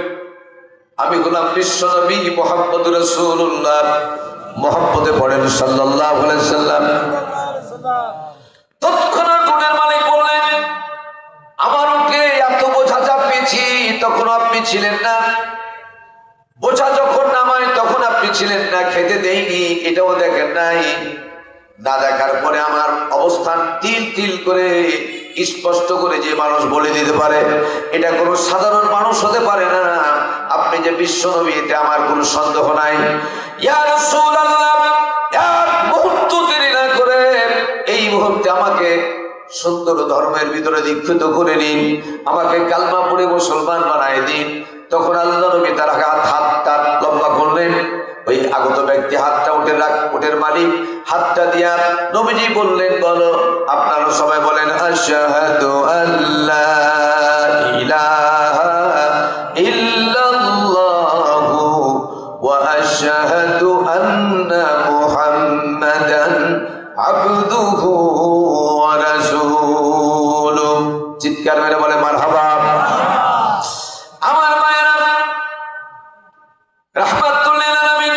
আমি হলাম বিশ্ব নবী মুহাম্মদ রাসূলুল্লাহ। মুহাম্মদে পড়েন সাল্লাল্লাহু আলাইহি সাল্লাম। তৎক্ষণাৎ উটের মালিক বললেন, আমার উটে এত বোঝা চাপিয়েছি তখন আপনি ছিলেন না, বোঝা যখন নামায় তখন আপনি ছিলেন না, খেতে দেইনি এটাও দেখেন নাই। না দেখার পরে আমার অবস্থান তিল তিল করে স্পষ্ট করে যে মানুষ বলে দিতে পারে, এটা কোনো সাধারণ মানুষ হতে পারে না, আপনি যে বিশ্ব নবী, এতে আমার কোনো সন্দেহ নাই। ইয়া রাসূলুল্লাহ, এক মুহূর্ত দেরি না করে এই মুহূর্তে আমাকে সুন্দর ধর্মের ভিতরে দীক্ষিত করে নিন, আমাকে কালমা পড়ে মুসলমান বানায় দিন। তখন আল্লাহ নবী তার হাতটা লম্বা করলেন। ওই আগত ব্যক্তি হাতটা উটের মালিক হাতটা দিয়া নবীজি বললেন, বলো। আপনারা সবাই বলেন, আশহাদু আল্লা ইলাহা ইল্লাল্লাহু ওয়া আশহাদু আন্না মুহাম্মাদান আবদুহু ওয়া রাসূলুহু। চিৎকার মেরে বলে মারহাবা। আমার মায়েরা, রাহমাতুল লিল আলামিন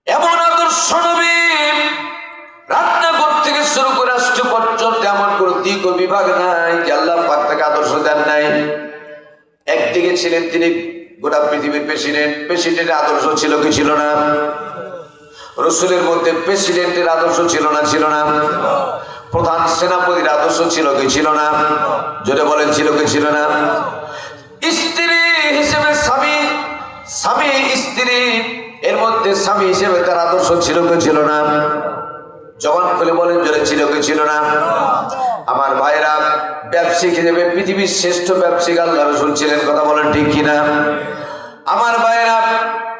এমন আদর্শ নবী, রান্নাঘর থেকে শুরু করে রাষ্ট্র পর্যন্ত এমন কোন দিক ও বিভাগ নাই যে আল্লাহ পাক তাকে আদর্শ দেন নাই। একদিকে ছিলেন তিনি গোটা পৃথিবীর প্রেসিডেন্টের আদর্শ ছিল কি ছিল না? রাসূলের মধ্যে প্রেসিডেন্টের আদর্শ ছিল না? ছিল না? প্রধান সেনাপতির আদর্শ ছিল কি ছিল না? জোরে বলেন ছিল কি ছিল না? স্ত্রী হিসেবে স্বামী, স্বামী স্ত্রী এর মধ্যে স্বামী হিসেবে তার আদর্শ ছিল কি ছিল না? জবান খুলে বলেন জোরে ছিল কি ছিল না? আমার ভাইরা, ব্যবসায়িক হিসেবে পৃথিবীর শ্রেষ্ঠ ব্যবসায়িক আল্লাহ রসুল ছিলেন, কথা বলেন ঠিক কিনা? আমার ভাইরা,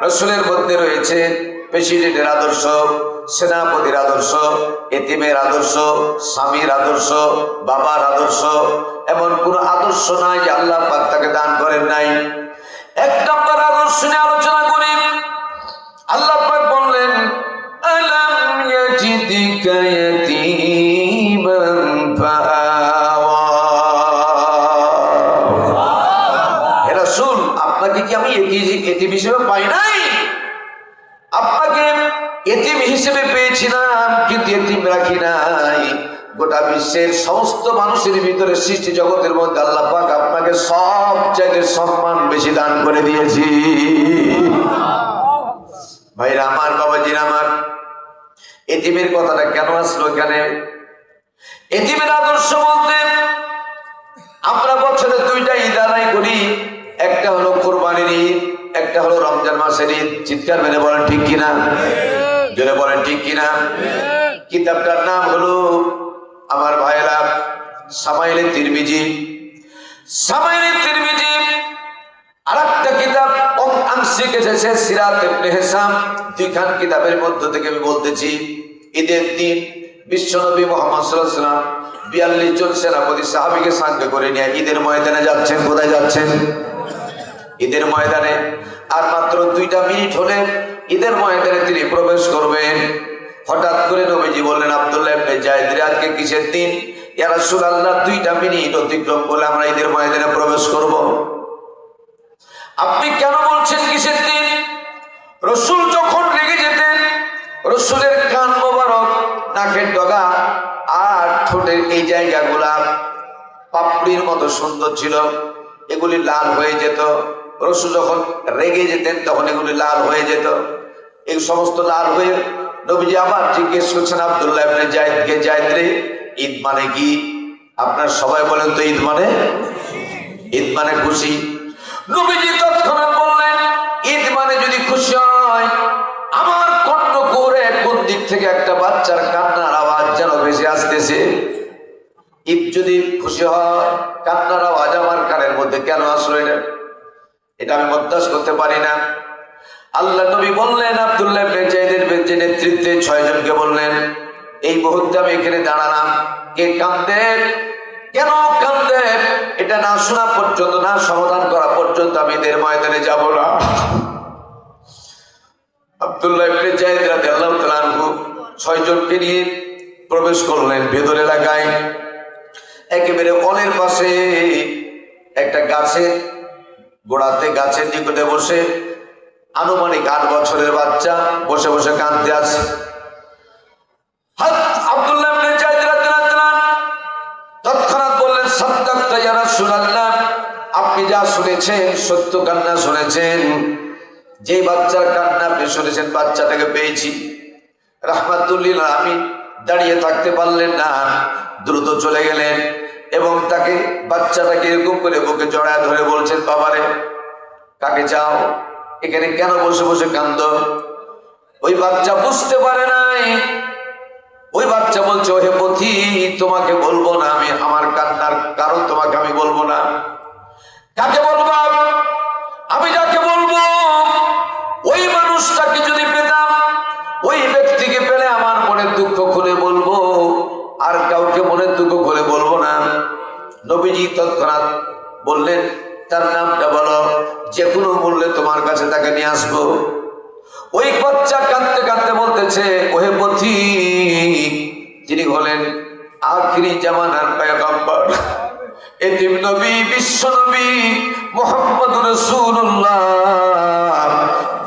রসুলের মধ্যে রয়েছে প্রেসিডেন্টের আদর্শ, সেনাপতির আদর্শ, এতিমের আদর্শ, স্বামীর আদর্শ, বাবার আদর্শ। এমন কোন আদর্শ নাই যে আল্লাহ পাক তাকে দান করেন নাই। এক নম্বর আদর্শ নিয়ে আলোচনা করি। আল্লাহ পাক বললেন, আলাম ইয়াজিদিকা ইয়াতীমান ফাআওয়া। হে রাসূল, আপনাকে কি আমি এতিম হিসেবে পাই নাই? আপনাকে এতিম হিসেবে পেয়েছিলাম, কিন্তু এতিম রাখি নাই। গোটা বিশ্বের সমস্ত মানুষের ভিতরে, সৃষ্টি জগতের মধ্যে আল্লাহ পাক আপনাকে সব জায়গায় সম্মান বেশি দান করে দিয়েছি। ভাইরা আমার, বাবাজিরা আমার, এতিমের কথাটা কেন আসলো এখানে? এতিমের আদর্শ বলতে আমরা বছরে দুইটা ঈদ আদায় করি। একটা হলো কোরবানির ঈদ, একটা হলো রমজান মাসের ঈদ। চিৎকার মেরে বলেন ঠিক কিনা? জোরে বলেন ঠিক কিনা? কিতাবটার নাম হলো আমার ভাইরা সামাইলে তিরমিজি। সামাইলে তিরমিজি আর একটা কিতাব আংশিক এসেছে সিরাত ইবনে হিসাম। দুইখান কিতাবের মধ্য থেকে আমি বলতেছি, ঈদের দিন বিশ্বনবী মুহাম্মদ সাল্লাল্লাহু আলাইহি ওয়াসাল্লাম 42 জন সেনাপতি সাহাবীকে সঙ্গে করে নিয়ে ঈদের ময়দানে যাচ্ছেন। কোথায় যাচ্ছেন? ঈদের ময়দানে। আর মাত্র 2টা মিনিট হলে ঈদের ময়দানে তিনি প্রবেশ করবেন। হঠাৎ করে নবীজি বললেন, আব্দুল্লাহ ইবনে যায়েদ, আজকে কিসের দিন? ইয়া রাসূলুল্লাহ, 2টা মিনিট অতিক্রম করলে আমরা ঈদের ময়দানে প্রবেশ করব। আপনি কেন বলছেন কিসের দিন? রসুল যখন রেগে যেতেন, রসুলের কান মোবারক, নাকের ডগা আর ঠোঁটের এই জায়গাগুলা পাপড়ির মতো সুন্দর ছিল, এগুলি লাল হয়ে যেত। রসুল যখন রেগে যেতেন তখন এগুলি লাল হয়ে যেত। এই সমস্ত লাল হয়ে নবীজি আবার জিজ্ঞেস করছেন আব্দুল্লাহ ইবনে যায়েদকে, যায়েদ রে, ঈদ মানে কি? আপনার সবাই বলেন তো, ঈদ মানে? ঈদ মানে খুশি। নবীজি তৎক্ষণাৎ বললেন, ঈদ মানে যদি খুশি হয়, আমার কণ্ঠ করে কোন দিক থেকে একটা বাচ্চার কান্নার আওয়াজ যেন ভেসে আসতেছে। ঈদ যদি খুশি হয়, কান্নার আওয়াজ আমার কানের মধ্যে কেন আসলো? এটা আমি বরদাস্ত করতে পারি না। আল্লাহ নবী বললেন, আব্দুল্লাহ ইবনে যায়েদের নেতৃত্বে 6 জনকে বললেন, এই মুহূর্তে আমি এখানে দাঁড়ালাম, কে কাঁদে, কেন কাঁদে, এটা না শোনা পর্যন্ত, না সমাধান করা পর্যন্ত আমি এদের ময়দানে যাব না। আব্দুল্লাহ ইবনে যায়েদ রাদিয়াল্লাহু তাআলা আনহু 6 জনকে নিয়ে প্রবেশ করলেন ভেতর এলাকায়। একেবারে অনের পাশে একটা গাছের গোড়াতে, গাছের নিকটে বসে আনুমানিক 8 বছরের বাচ্চা বসে বসে কাঁদতে আছে। আব্দুল্লাহ ইবনে যায়েদ রাদিয়াল্লাহু তাআলা তৎক্ষণাৎ বললেন, সাদ্দাকতা ইয়া রাসূলুল্লাহ, আপনি যা শুনেছেন সত্য কান্না শুনেছেন। যে বাচ্চার কান্না আপনি শুনেছেন, বাচ্চাটাকে পেয়েছি। রাহমাতুল্লিল আলামিন দাঁড়িয়ে থাকতে পারলেন না, দ্রুত চলে গেলেন এবং তাকে, বাচ্চাটাকে এরকম করে বুকে জড়ায় ধরে বলছেন, বাবারে, কাকে চাও? এখানে কেন বসে বসে কান্দ? ওই বাচ্চা বুঝতে পারে নাই। ওই বাচ্চা বলছে, ওহে পথি, তোমাকে বলবো না, আমি আমার কান্নার কারণ তোমাকে আমি বলবো না। কাকে বলবো? আমি যাকে বলবো ওই মানুষটাকে যদি পেতাম, ওই ব্যক্তিকে পেলে আমার মনের দুঃখ খুলে বলবো, আর কাউকে মনের দুঃখ খুলে বলবো না। নবীজি তৎক্ষণাৎ বললেন, তার নামটা বলো, যে কোনো মূল্যে তোমার কাছে তাকে নিয়ে আসবো। ওই বাচ্চা কাঁদতে কাঁদতে বলতেছে, ওহে পথি, তিনি হলেন আখিরি জামানার পয়গম্বর, এতিম নবী, বিশ্ব নবী মুহাম্মদুর রাসূলুল্লাহ।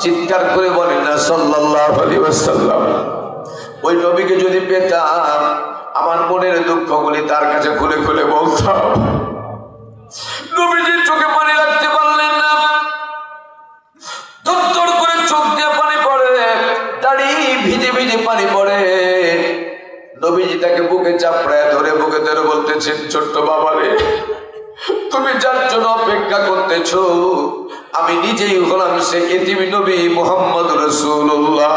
চিৎকার করে বলেন না সাল্লাল্লাহু আলাইহি ওয়াসাল্লাম। ওই নবীকে যদি পেতাম, আমার মনের দুঃখগুলি তার কাছে খুলে খুলে বলতাম। নবীজির চোখে পানি রাখতে পারলেন না, দরদর করে চোখ দিয়ে পানি পড়ে, দাড়ি ভিজে ভিজে পানি পড়ে। নবীজি তাকে বুকে বুকে চাপড়ায় ধরে বুকে ধরে বলতেছেন, ছোট্ট বাবা রে, তুমি যার জন্য অপেক্ষা করতেছো আমি নিজেই হলাম সে এতিম নবী মুহাম্মদ রাসূলুল্লাহ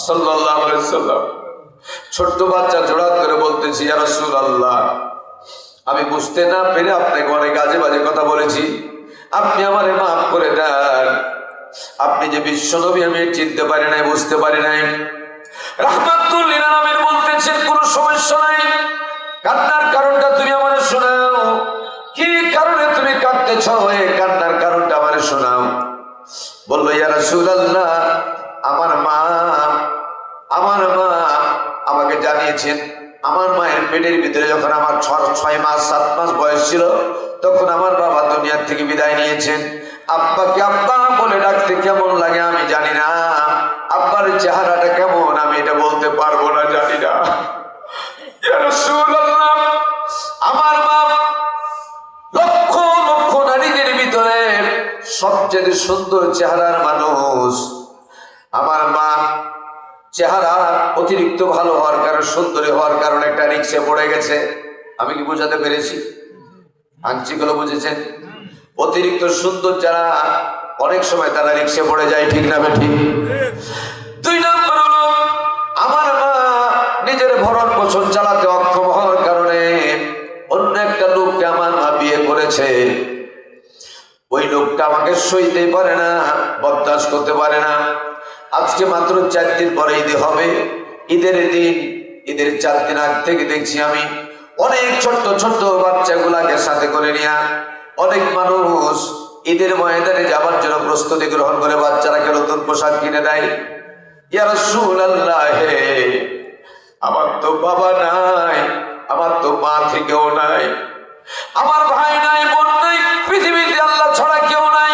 সাল্লাল্লাহু আলাইহি সাল্লাম। ছোট্ট বাচ্চা জোড়া করে বলতেছি, ইয়া রাসূলুল্লাহ, আমি বুঝতে না পেরে আপনাকে অনেক আজে বাজে কথা বলেছি, আপনি আমারে মাফ করে দেন। আপনি যে বিশ্ব নবী আমি চিনতে পারি নাই, বুঝতে পারি নাই। রাহমাতুল লিল আলামিন বলতেছেন, কোনো সমস্যা নাই, কান্নার কারণটা তুমি আমারে শোনাও। কি কারণে তুমি কাঁদতেছো, এই কান্নার কারণটা আমারে শোনাও। বললো, ইয়া রাসূলুল্লাহ, আমার মা আমাকে জানিয়েছেন, আমার মায়ের পেটের ভিতরে যখন আমার 6 মাস 7 মাস বয়স ছিল, তখন আমার বাবা দুনিয়ার থেকে বিদায় নিয়েছেন। আব্বাকে আব্বা বলে ডাকতে কেমন লাগে আমি জানি না, আব্বার চেহারাটা কেমন আমি এটা বলতে পারবো না, জানি না। ইয়া রাসূলুল্লাহ, আমার মা লক্ষ লক্ষ নারীদের ভিতরে সবচেয়ে সুন্দর চেহারার মানুষ। আমার মা চেহারা অতিরিক্ত ভালো হওয়ার কারণে, সুন্দরী হওয়ার কারণে একটা রিক্সে পড়ে গেছে। আমি কি বোঝাতে পেরেছি? আংশিকগুলো বুঝেছেন? অতিরিক্ত সুন্দর যারা অনেক সময় তারা রিক্সে পড়ে যায়, ঠিক না ঠিক? 2 নম্বর হলো, আমার মা নিজের ভরণ পোষণ চালাতে অক্ষম হওয়ার কারণে অন্য একটা লোককে আমার মা বিয়ে করেছে। ওই লোকটা আমাকে সইতে পারে না, বরদাস্ত করতে পারে না। আজকে মাত্র 4 দিন পরে ঈদ হবে, ঈদের দিন, ঈদের 4 দিন আগ থেকে দেখছি আমি অনেক ছোট্ট ছোট্ট বাচ্চাগুলাকে সাথে করে নিয়ে অনেক মানুষ ঈদের ময়দানে যাবার জন্য প্রস্তুতি গ্রহণ করে, বাচ্চারাকে নতুন পোশাক কিনে দেয়। ইয়া রাসূলুল্লাহ, আমার তো বাবা নাই, আমার তো মা থেকেও নাই, আমার ভাই নাই, বোন নাই, পৃথিবীতে আল্লাহ ছাড়া কেউ নাই।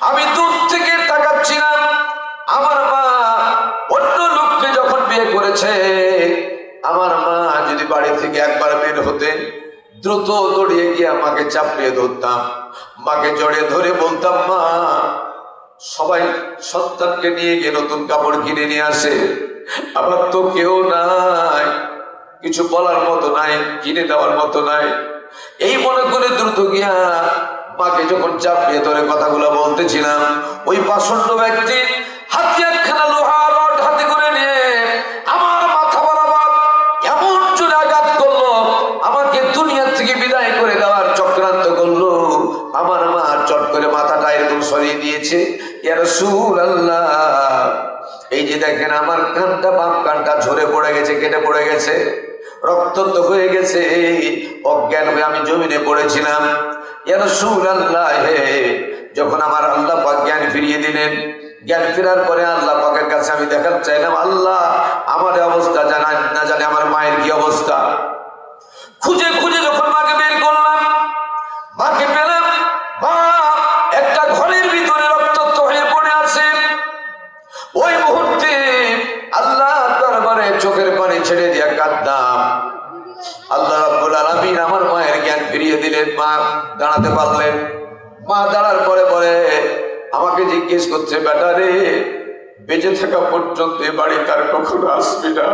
আমি দূর থেকে তাকাচ্ছিলাম, আমার মা অন্য লোককে যখন বিয়ে করেছে, আমার মা যদি বাড়ি থেকে একবার বের হতেন, দ্রুত দৌড়িয়ে গিয়ে আমাকে চাপিয়ে ধরতাম, মাকে জড়িয়ে ধরে বলতাম, মা, সবাই সন্তানকে নিয়ে গিয়ে নতুন কাপড় কিনে নিয়ে আসে, আমার তো কেউ নাই, কিছু বলার মতো নাই, কিনে দেওয়ার মতো নাই। এই মনে করে দ্রুত গিয়া মাকে যখন চাপিয়ে ধরে কথাগুলো বলতেছিলাম, ওই পাষণ্ড ব্যক্তি হাতে একখানা লোহার রড হাতে করে নিয়ে আমার মাথা বরাবর এমন জোরে আঘাত করলো, আমাকে দুনিয়া থেকে বিদায় করে দেওয়ার চক্রান্ত করলো। আমার মা চট করে মাথাটা এরকম সরিয়ে দিয়েছে। ইয়া রাসূলুল্লাহ, এই যে দেখেন আমার কানটা, বাম কানটা ঝরে পড়ে গেছে, কেটে পড়ে গেছে, রক্তাক্ত হয়ে গেছে, অজ্ঞান হয়ে আমি জমিনে পড়েছিলাম। ইয়া রাসূলুল্লাহ, যখন আমার আল্লাহ পাক জ্ঞান ফিরিয়ে দিলেন, জ্ঞান ফেরার পরে আল্লাহ পাকের কাছে আমি দেখাতে চাইলাম, আল্লাহ আমার অবস্থা জানা না জানে আমার মায়ের কি অবস্থা। খুঁজে খুঁজে যখন মাকে বের করলাম, মাকে পেলাম, মা একটা ঘরের ভিতরে রক্তাক্ত হয়ে পড়ে আছে। ওই মুহূর্তে আল্লাহ দরবারে চোখের পানি ছেড়ে দিয়া কাঁদলাম। আল্লাহ রাব্বুল আলামিন আমার মায়ের জ্ঞান ফিরিয়ে দিলেন, মা দাঁড়াতে পারলেন। মা দাঁড়ার পরে পরে আমাকে জিজ্ঞেস করছে, বেটা রে, বেঁচে থাকা পর্যন্ত এ বাড়িতে আর কখনো আসবি না।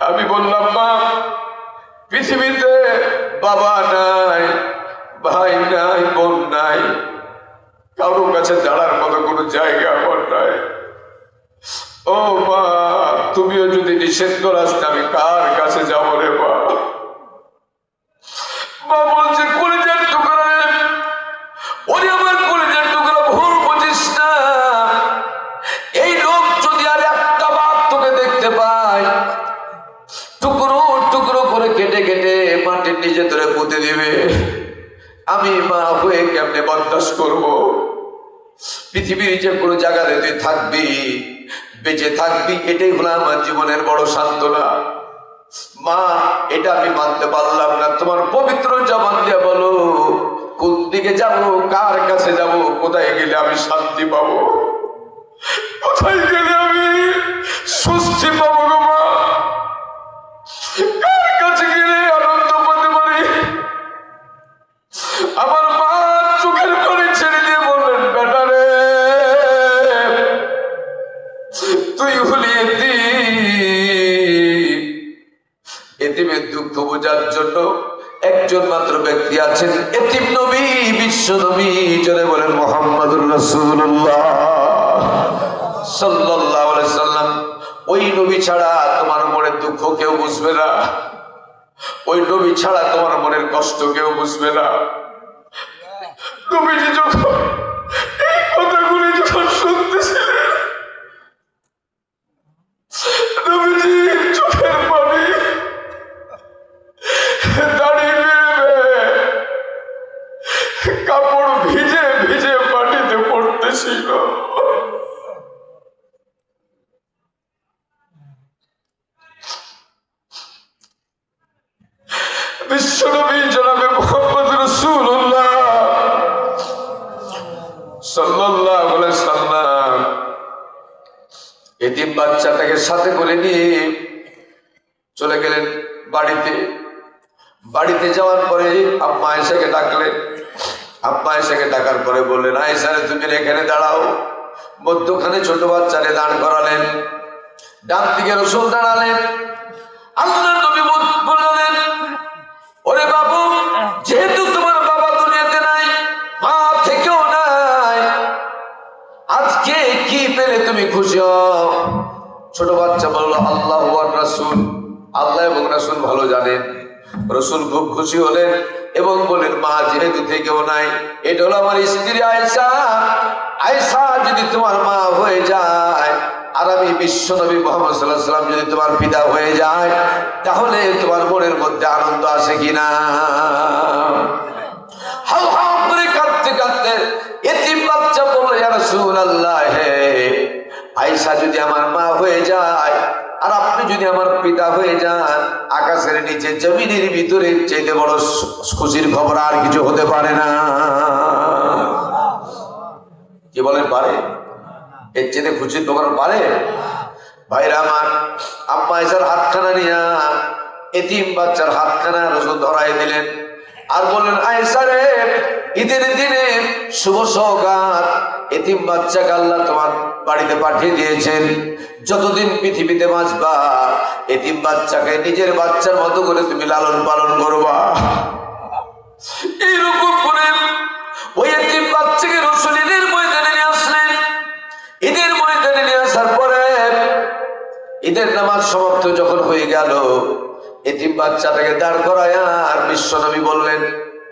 আমি বললাম, মা, পৃথিবীতে বাবা নাই, ভাই নাই, বোন নাই, কারো কাছে দাঁড়ার মতো কোনো জায়গা আমার নাই। ও মা, তুমিও যদি নিষেধ করাস আমি কার কাছে যাবো রে মা? মা বলছে, কলিজার টুকরা রে, ওরে আমার কলিজার টুকরা, ভুল বুঝিস না। এই লোক যদি আর একটা বার তোকে দেখতে পায়, টুকরো টুকরো করে কেটে কেটে মাটির নিচে ধরে পুঁতে দিবে। আমি মা হয়ে কেমনে বরদাস্ত করবো? পৃথিবীর যে কোনো জায়গাতে তুই থাকবি, বেঁচে থাকবি, এটাই হলো আমার জীবনের বড় সান্ত্বনা। মা, এটা আমি মানতে পারলাম না, তোমার পবিত্র জবান দিয়ে বলো, কোন দিকে যাবো, কার কাছে যাব, কোথায় গেলে আমি শান্তি পাবো, কোথায় গেলে আমি স্বস্তি পাবো গো মা, কার কাছে গেলে আনন্দ পেতে পারি? আমার মা চোখের পানি ছেড়ে দিয়ে বললেন, বেটা রে, তুই হলি বোঝার জন্য একজন মাত্র ব্যক্তি আছেন, এতিম নবী, বিশ্ব নবী, জনে বলেন মুহাম্মদুর রাসূলুল্লাহ সাল্লাল্লাহু আলাইহি সাল্লাম। ওই নবী ছাড়া তোমার মনের দুঃখ কেউ বুঝবে না, ওই নবী ছাড়া তোমার মনের কষ্ট কেউ বুঝবে না। নবীজি যখন এই কথাগুলি যখন শুনতেছিলেন, নবীজি চোখের পানি দাঁড়িয়ে কাপড় ভিজে ভিজে পানিতে পড়তেছিল। বিশ্বনবী জনাবে মুহাম্মদ রাসূলুল্লাহ সাল্লাল্লাহু আলাইহি সাল্লাম এতিম বাচ্চাটাকে সাথে করে নিয়ে চলে গেলেন বাড়িতে। বাড়িতে যাওয়ার পরে আম্মা আয়েশাকে ডাকলেন। আম্মা আয়েশাকে ডাকার পরে বললেন, আয়েশা রে, তুমি এখানে দাঁড়াও। মধ্যখানে ছোট বাচ্চারে দাঁড় করালেন, ডান দিকে রাসূল দাঁড়ালেন। আল্লাহর নবী বললেন, ওরে বাবু, যেহেতু তোমার বাবা দুনিয়াতে নাই, মা থেকেও নাই, আজকে কি পেলে তুমি খুশি হও? ছোট বাচ্চা বলল, আল্লাহ ওয়ার রাসূল, আল্লাহ এবং রাসূল ভালো জানেন। রাসূল খুব খুশি হলেন এবং বলেন, মা যেহেতু থেকেও নাই, এটা হলো আমার স্ত্রী আয়েশা। আয়েশা যদি তোমার মা হয়ে যায় আর আমি বিশ্ব নবী মুহাম্মদ সাল্লাল্লাহু আলাইহি ওয়াসাল্লাম যদি তোমার পিতা হয়ে যায়, তাহলে তোমার মনের মধ্যে আনন্দ আসে কিনা? হাউ হাউ করে কাঁদতে কাঁদতে এতিম বাচ্চা বলল, ইয়া রাসূলুল্লাহ, হে আয়েশা যদি আমার মা হয়ে যায় আর আপনি যদি আমার পিতা হয়ে যান, আকাশের নিচে জমিনের ভিতরে চাইতে বড় খুশির খবর আর কিছু হতে পারে না। কি বলেন, পারে? এর চেয়ে খুশির খবর পারে? ভাইরা আমার, আম্মা আয়েশার হাতখানা নিয়া এতিম বাচ্চার হাতখানা রাসূল ধরাই দিলেন আর বললেন, আয়েশা রে, ঈদের দিনে শুভ সওগাত, এতিম বাচ্চাকে আল্লাহ তোমার বাড়িতে পাঠিয়ে দিয়েছেন। যতদিন পৃথিবীতে বাঁচবা, এতিম বাচ্চাকে নিজের বাচ্চার মতো করে তুমি লালন পালন করবা। এইরকম করে ওই এতিম বাচ্চাকে রাসূল ঈদের ময়দানে নিয়ে আসলেন। ঈদের ময়দানে নিয়ে আসার পরে ঈদের নামাজ সমাপ্ত যখন হয়ে গেল, এতিম বাচ্চাটাকে দাঁড় করায় আর বিশ্ব নবী বললেন,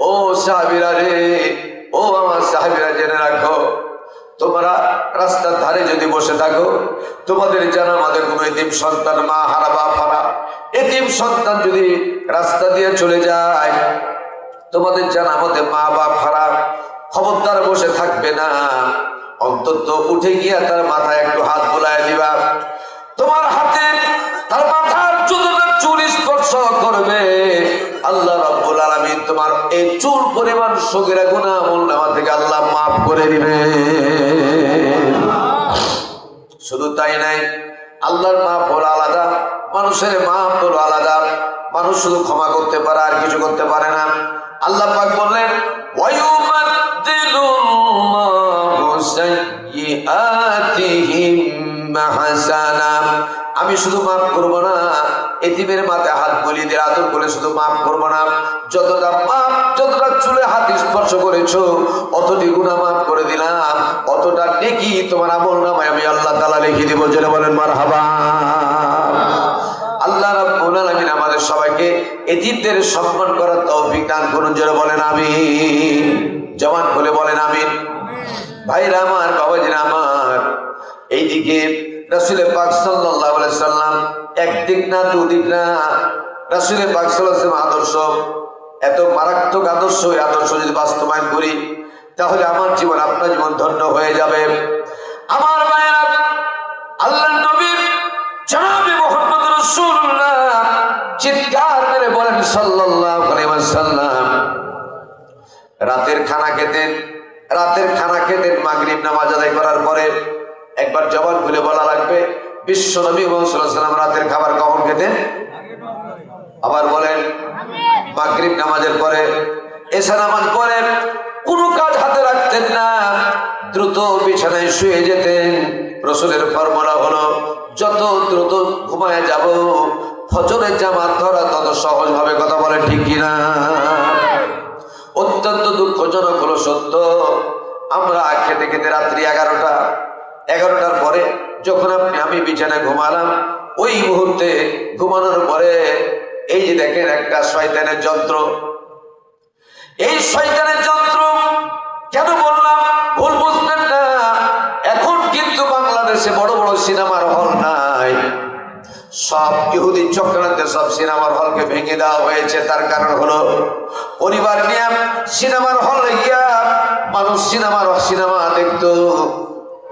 ও সাহাবীরা রে, ও আমার সাহাবীরা, জেনে রাখো, তোমরা রাস্তার ধারে যদি বসে থাকো, তোমাদের জানা আমাদের কোনো এতিম সন্তান, মা হারা বাপ হারা এতিম সন্তান যদি রাস্তা দিয়ে চলে যায়, তোমাদের জানা মতে মা বাপ হারা, খবরদার বসে থাকবে না, অন্তত উঠে গিয়া তার মাথায় একটু হাত বোলায় দিবা। তোমার হাতে তার মাথার যতটা চুল স্পর্শ করবে, আল্লাহ রাব্বুল আলামিন তোমার এই চুল পরিমাণ সগীরা গুনাহ আমলনামা থেকে আল্লাহ মাফ করে দিবে। শুধু তাই নাই, আল্লাহর মাফ হলো আলাদা, মানুষের মাফ হলো আলাদা। মানুষ শুধু ক্ষমা করতে পারে, আর কিছু করতে পারে না। আল্লাহ পাক বললেন, ওয়ায়ুবাদদিলুল্লাহু সাইয়্যাতিহিম হাসানা, আমি শুধু মাফ করবো না, এতিমের মাথায় হাত বলিয়ে দিয়ে আদর করে শুধু মাফ করবো না, যতটা মাপ, যতটা চুলে হাত স্পর্শ করেছো অতটি গুনাহ মাফ করে দিলাম, অতটা নেকি তোমার আমলনামায় আমি আল্লাহ তাআলা লিখে দিব। জোরে বলেন মারহাবা। আল্লাহ রাব্বুল আলামিন আমাদের সবাইকে এতিমদের সম্মান করার তৌফিক দান করুন। জোরে বলেন আমিন। জবান খুলে বলেন আমিন। ভাইরা আমার, বাবাজিরা আমার, এইদিকে রাসূল পাক সাল্লাল্লাহু আলাইহি সাল্লাম একদিক না দুদিক না, রাসূল পাক সাল্লাল্লাহু আলাইহি সাল্লাম আদর্শ এত মারাত্মক আদর্শ, এই আদর্শ যদি বাস্তবায়ন করি তাহলে আমার জীবন, আপনার জীবন ধন্য হয়ে যাবে। আমার ভাইরা, আল্লাহর নবী জনাবে মুহাম্মদ রাসূলুল্লাহ চিৎকার করে বলেন সাল্লাল্লাহু আলাইহি ওয়াসাল্লাম, রাতের খানা খেতেন, মাগরিব নামাজ আদায় করার পরে একবার জবান খুলে বলা লাগবে, বিশ্ব নবী মুহাম্মদ সাল্লাল্লাহু আলাইহি ওয়াসাল্লাম রাতের খাবার কখন খেতেন? আবার বলেন, মাগরিব নামাজের পরে। এশা নামাজ পরে কোনো কাজ হাতে রাখতেন না, দ্রুত বিছানায় শুয়ে যেতেন। রাসূলের ফরমানা হলো, যত দ্রুত ঘুমায় যাব, ফজরের জামাত ধরা তত সহজ ভাবে কথা বলে, ঠিক কিনা? অত্যন্ত দুঃখজনক হলো সত্য, আমরা খেতে খেতে রাত্রি 11টার পরে যখন আমি বিছানায় ঘুমালাম, ওই মুহূর্তে ঘুমানোর পরে এই যে দেখেন একটা শয়তানের যন্ত্র, এই শয়তানের যন্ত্র কেন বললাম ভুল বুঝবেন না। এখন কিন্তু বাংলাদেশে বড় বড় সিনেমার হল নাই, সব ইহুদি চক্রান্তে সব সিনেমার হলকে ভেঙে দেওয়া হয়েছে। তার কারণ হলো পরিবার নিয়ে সিনেমার হলে গিয়া মানুষ সিনেমা দেখতো,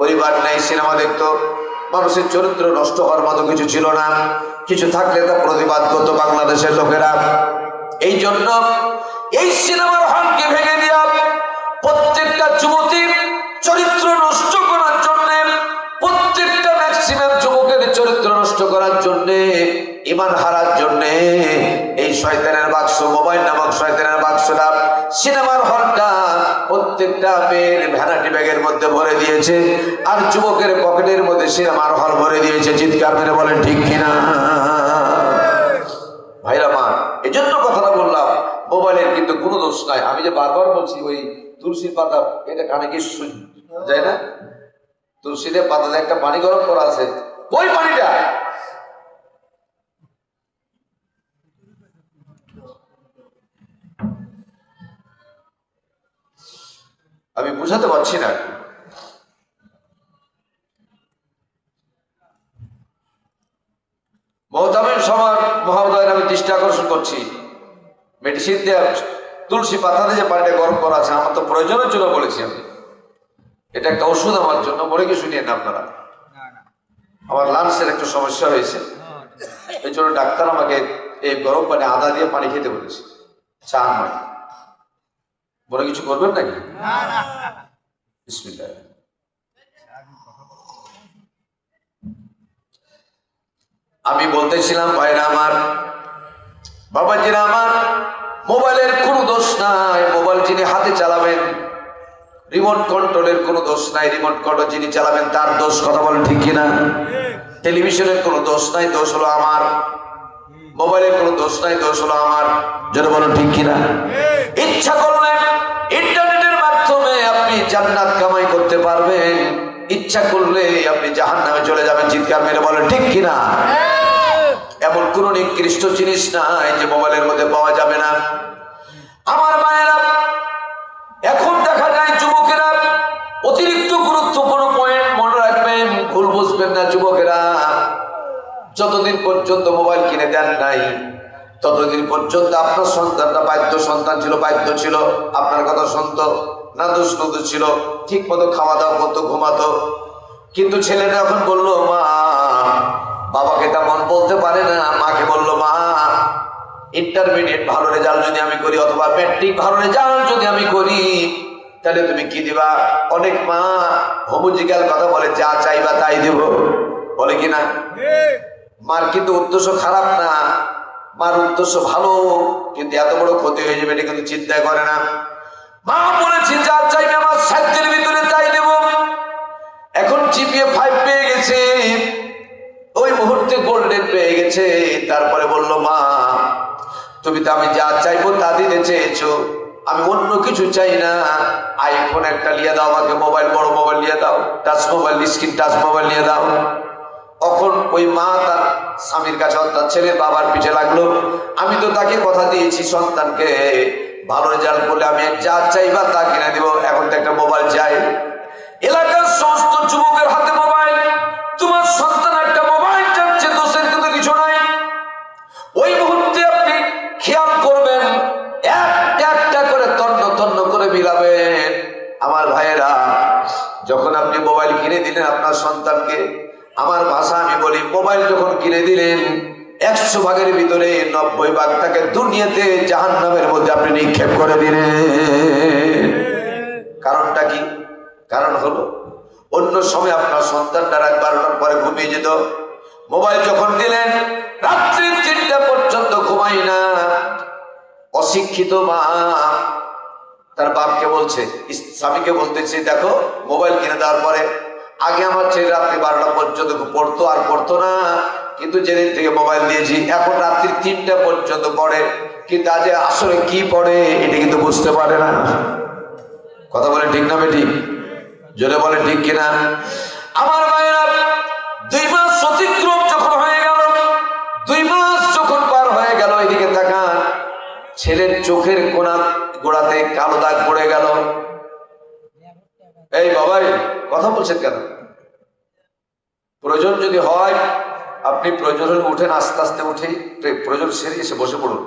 পরিবার নেই সিনেমা দেখতো। মানুষের চরিত্র নষ্ট হওয়ার মতো কিছু ছিল না, কিছু থাকলে তা প্রতিবাদ করতো বাংলাদেশের লোকেরা। এই জন্য এই সিনেমার হলকে ভেঙে দেওয়া, প্রত্যেকটা যুবতীর চরিত্র নষ্ট করার জন্য, প্রত্যেকটা ম্যাক্সিমাম যুবকের চরিত্র নষ্ট করার জন্য, ঈমান হারার জন্য এই শয়তানের বাক্স, মোবাইল নামক শয়তানের বাক্সটা, সিনেমার হলটা প্রত্যেকটা মেয়ের ভ্যানাটি ব্যাগের মধ্যে ভরে দিয়েছে, আর যুবকের পকেটের মধ্যে সিনেমার হল ভরে দিয়েছে। চিৎকার মেরে বলেন ঠিক কিনা? ভাইরা মা, এই জন্য কথাটা বললাম, মোবাইলের কিন্তু কোনো দোষ নাই। আমি যে বারবার বলছি ওই তুলসীর পাতা, এটা কানে কি যায় না? তুলসীতে পাতাতে একটা পানি গরম করা আছে, ওই পানিটা আমি বুঝাতে পারছি না। মহতামিম সমাজ মহোদয়ের আমি দৃষ্টি আকর্ষণ করছি, মেডিসিন দিয়ে তুলসী পাতাতে যে পানিটা গরম করা আছে, আমার তো প্রয়োজনের জন্য বলেছি আমি, এটা একটা ওষুধ আমার জন্য, মনে কি শুনিয়ে না আপনারা? আমার লাংসের একটু সমস্যা হয়েছে, এই জন্য ডাক্তার আমাকে এই গরম পানি আদা দিয়ে পানি খেতে বলেছে, চা নয়। বলে কিছু করবেন নাকি? বিসমিল্লাহ। আমি বলতেছিলাম ভাইরা আমার, বাবাজিরা আমার, মোবাইলের কোনো দোষ নাই। মোবাইল যিনি হাতে চালাবেন, রিমোট কন্ট্রোলের কোনো দোষ নাই, রিমোট কন্ট্রোল যিনি চালাবেন তার দোষ। কথা বলেন ঠিক কিনা? টেলিভিশনের কোনো দোষ নাই, দোষ হলো আমার। মোবাইলের কোনো দোষ নাই, দোষ হলো আমার। যেন বলেন ঠিক কিনা? ইচ্ছা করলে ইন্টারনেটের মাধ্যমে আপনি জান্নাত কামাই করতে পারবেন, ইচ্ছা করলে আপনি জাহান্নামে চলে যাবেন। চিৎকার মেরে বলেন ঠিক কিনা? এমন কোন নিকৃষ্ট জিনিস নাই যে মোবাইলের মধ্যে পাওয়া যাবে না। আমার মায়েরা, এখন দেখা যায় যুবকেরা, অতিরিক্ত গুরুত্বপূর্ণ পয়েন্ট মনে রাখবেন, ভুল বুঝবেন না যুবকেরা। যতদিন পর্যন্ত মোবাইল কিনে দেন নাই, ততদিন পর্যন্ত আপনার সন্তানটা বাধ্য সন্তান ছিল, বাধ্য ছিল, আপনার কথা শুনতো, নাদুস নুদুস ছিল, ঠিক মতো খাওয়া দাওয়া করতো, ঘুমাতো। কিন্তু ছেলেটা এখন বললো মা, বাবাকে তেমন বলতে পারে না, মাকে বললো মা, ইন্টারমিডিয়েট ভালো রেজাল্ট যদি আমি করি, অথবা ম্যাট্রিক ভালো রেজাল্ট যদি আমি করি, তাহলে তুমি কি দিবা? অনেক মা হোমোজিক্যাল কথা বলে, যা চাইবা তাই দেব, বলে কিনা? মার কিন্তু উদ্দেশ্য খারাপ না, মার উদ্দেশ্য ভালো, কিন্তু এত বড় ক্ষতি হয়ে যাবে এটা কিন্তু চিন্তা করে না। মা বলেছে যা চাইবে আমার সাধ্যের ভিতরে তাই দেব। এখন জিপিএ 5 পেয়ে গেছে, ওই মুহূর্তে গোল্ডেন পেয়ে গেছে। তারপরে বললো মা, তুমি তো আমি যা চাইবো তা দিতে চেয়েছো, আমি অন্য কিছু চাই না, আইফোন একটা নিয়ে দাও আমাকে, মোবাইল, বড় মোবাইল নিয়ে দাও, touch mobile, screen touch mobile নিয়ে দাও। তখন ওই মা তার স্বামীর কাছে, তার ছেলের বাবার পিছে লাগলো। আমি তো তাকে কথা দিয়েছি সন্তানকে ভালো রেজাল্ট করলে আমি যা চাইবা তা কিনে দিব, এখন তো একটা মোবাইল চাই। এলাকার সমস্ত যুবকের হাতে মোবাইল, তোমার সন্তান একটা মোবাইল চাচ্ছে, দোষের কিন্তু কিছু নাই। ওই মুহূর্তে আপনি খেয়াল করবেন, একটা একটা করে তন্ন তন্ন করে মিলাবেন। আমার ভাইয়েরা, যখন আপনি মোবাইল কিনে দিলেন আপনার সন্তানকে, আমার ভাষা আমি বলি, মোবাইল যখন কিনে দিলেন 100 ভাগের ভিতরে 90 ভাগ তাকে দুনিয়াতে জাহান্নামের মধ্যে আপনি নিক্ষেপ করে দিলেন। কারণটা কি? কারণ হলো অন্য সময় আপনার সন্তানটা রাত 12টার পরে ঘুমিয়ে যেত, মোবাইল যখন দিলেন রাত্রি 3টা পর্যন্ত ঘুমাই না। অশিক্ষিত মা তার বাপকে বলছে, স্বামীকে বলতেছে, দেখো মোবাইল কিনে দেওয়ার পরে আগে আমার ছেলে রাত্রি 12টা পর্যন্ত পড়তো, আর পড়তো না, কিন্তু যেদিন থেকে মোবাইল দিয়েছি এখন রাত্রি 3টা পর্যন্ত পড়ে, কিন্তু আজ আসলে কি পড়ে এটা কিন্তু বুঝতে পারে না। কথা বলে ঠিক না বেঠিক? জোরে বলে ঠিক কিনা? আমার ভাইরা 2 মাস অতিক্রম যখন হয়ে গেল, 2 মাস যখন পার হয়ে গেল, এদিকে তাকান, ছেলের চোখের গোড়াতে কালো দাগ পড়ে গেল। এই বাবাই কথা বলছেন কেন? প্রয়োজন যদি হয় আপনি প্রয়োজন হলে উঠেন, আস্তে আস্তে উঠে প্রয়োজন সেরে এসে বসে পড়ুন,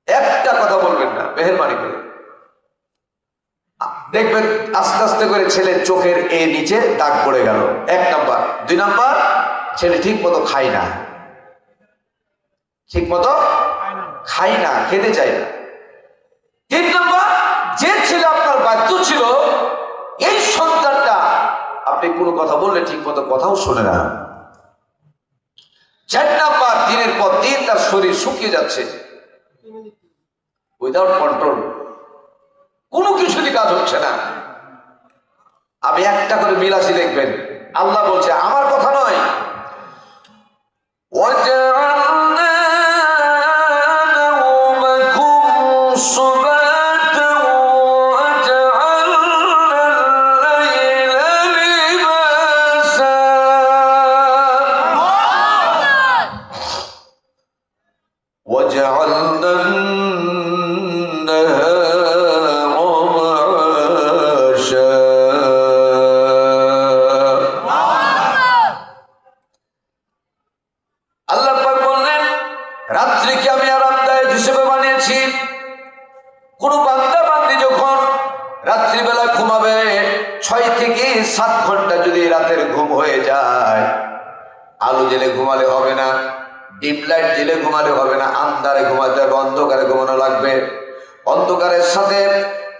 একটা কথা বলবেন না মেহেরবানি করে। দেখবেন আস্তে আস্তে করে ছেলের চোখের এই নিচে দাগ পড়ে গেল। 1 নাম্বার। 2 নাম্বার, ছেলে ঠিক মতো খায় না, ঠিক মতো খায় না, খেতে চায় না। 3 নাম্বার, যে ছেলে আপনার বাধ্য ছিল, এই সন্তানটা আপনি কোনো কথা বললে ঠিক মতো কথাও শোনে না। 4 নাম্বার, দিনের পর দিন তার শরীর শুকিয়ে যাচ্ছে উইদাউট কন্ট্রোল, কোনো কিছুরই কাজ হচ্ছে না। আমি একটা করে মিল আছে দেখবেন, আল্লাহ বলছে, আমার কথা নয়, রাত্রিকে আমি আরামদায়ক হিসেবে বানিয়েছি। কোন বান্দা বান্দি যখন রাত্রিবেলা ঘুমাবে, 6 থেকে 7 ঘন্টা যদি রাতের ঘুম হয়ে যায়, আলো জেলে ঘুমালে হবে না, ডিম লাইট জেলে ঘুমালে হবে না, আন্ধারে ঘুমাতে হবে, অন্ধকারে ঘুমানো লাগবে। অন্ধকারের সাথে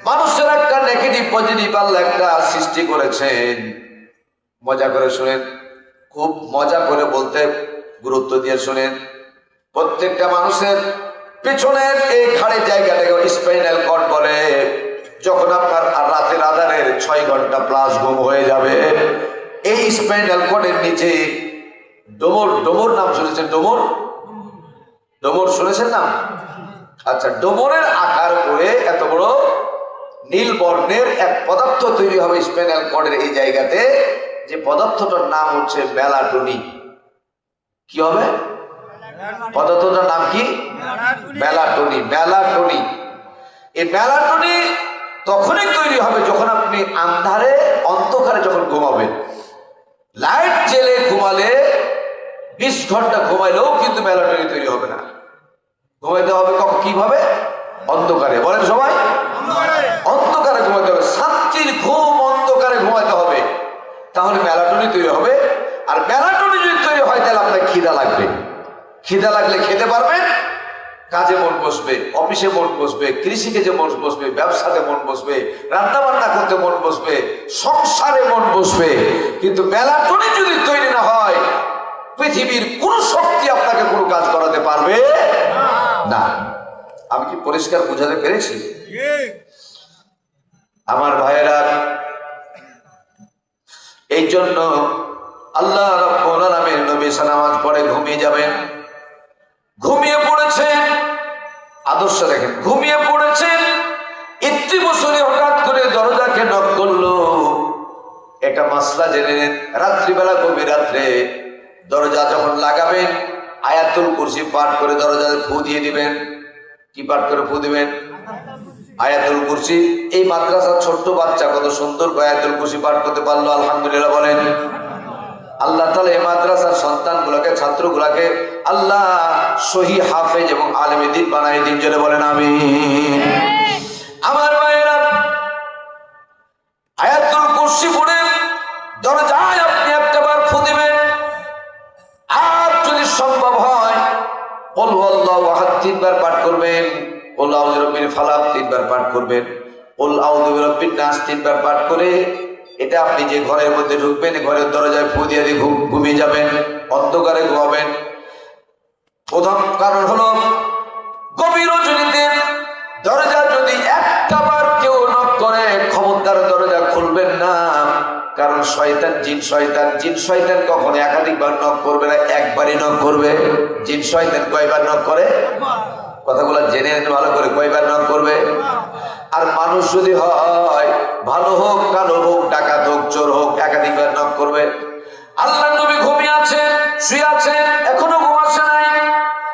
মানুষের একটা নেগেটিভ পজিটিভ আল্লাহ একটা সৃষ্টি করেছেন। মজা করে শুনেন, খুব মজা করে বলতে গুরুত্ব দিয়ে শুনেন। প্রত্যেকটা মানুষের পিছনের এই ঘাড়ের জায়গাটাকে স্পাইনাল কর্ড বলে। যখন আপনার রাতের আধারের 6 ঘন্টা প্লাস ঘুম হয়ে যাবে, এই স্পাইনাল কর্ডের নিচে ডোমর নাম শুনেছেন? ডোমর শুনেছেন না? আচ্ছা, ডোমরের আকার করে এত বড় নীল বর্ণের এক পদার্থ তৈরি হবে স্পাইনাল কর্ডের এই জায়গাতে, যে পদার্থটার নাম হচ্ছে মেলাটোনিন। কি হবে পদার্থটার নাম? কি? মেলাটোনিন। মেলাটোনিন, এই মেলাটোনিন তখনই তৈরি হবে যখন আপনি আন্ধারে অন্ধকারে যখন ঘুমাবেন। লাইট জেলে ঘুমালে 20 ঘন্টা ঘুমাইলেও কিন্তু মেলাটোনিন তৈরি হবে না। ঘুমাইতে হবে কিভাবে? অন্ধকারে। বলেন সবাই, অন্ধকারে ঘুমাইতে হবে। শান্তির ঘুম অন্ধকারে ঘুমাইতে হবে, তাহলে মেলাটোনিন তৈরি হবে। আর মেলাটোনিন যদি তৈরি হয় তাহলে আপনার খিদা লাগবে। খিদা লাগলে খেতে পারবেন, কাজে মন বসবে, অফিসে মন বসবে, কৃষিকাজে মন বসবে, ব্যবসাতে মন বসবে, রান্না বান্না করতে মন বসবে, সংসারে মন বসবে। কিন্তু মেলাটোনিন যদি তৈরি না হয়, পৃথিবীর কোন শক্তি আপনাকে কোনো কাজ করাতে পারবে না। আমি কি পরিষ্কার বুঝাতে পেরেছি? আমার ভাইয়েরা, এই জন্য আল্লাহ রাব্বুল আলামিন নবী নামাজ পড়ে ঘুমিয়ে যাবেন। ঘুমিয়ে পড়েছেন, আদর্শ দেখেন, ঘুমিয়ে পড়েছেন। 80 বছরে হঠাৎ করে দরজাকে নক করলো। এটা মাসলা জেনে নেন। রাত্রিবেলা গভীর রাত্রে দরজা যখন লাগাবেন, আয়াতুল কুরসি পাঠ করে দরজায় ফু দিয়ে দিবেন। কি পাঠ করে ফু দিবেন? আয়াতুল কুরসি। এই মাদ্রাসার ছোট্ট বাচ্চা কত সুন্দর আয়াতুল কুরসি পাঠ করতে পারলো, আলহামদুলিল্লাহ বলেন। আল্লাহ তাআলা এই মাদ্রাসার সন্তানগুলোকে, ছাত্রগুলোকে আল্লাহ সহি হাফেজ এবং আলেমে দ্বীন বানায় দিন, জোরে বলেন আমিন। আমার ভাইয়েরা, আয়াতুল কুরসি পড়ে দরজায় আপনি একবার ফু দিবেন। আর যদি সম্ভব হয় কুল হুয়াল্লাহু আহাদ 3 বার পাঠ করবেন, কুল আউযু বিরাব্বিল ফালাক 3 বার পাঠ করবেন, কুল আউযু বিরাব্বিন নাস 3 বার পাঠ করে এটা আপনি যে ঘরের মধ্যে ঢুকবেন, ঘরের দরজায় ফু দিয়ে ঘুমিয়ে যাবেন, অন্ধকারে ঘুমাবেন। প্রথম কারণ হলো গভীর রজনীতে দরজা যদি একটাবার কেউ নক করে, খবরদার দরজা খুলবেন না। কারণ শয়তান জিন শয়তান কখনো একাধিকবার নক করবে না, একবারই নক করবে। জিন শয়তান কয়বার নক করে? কথাগুলো জেনে নিন ভালো করে, কয়বার নক করবে? আর মানুষ যদি হয়, ভালো হোক কালো হোক ডাকাত হোক চোর হোক, একাধিকবার নক করবে। আল্লাহ নবী ঘুমিয়ে আছেন, শুয়ে আছেন, এখনো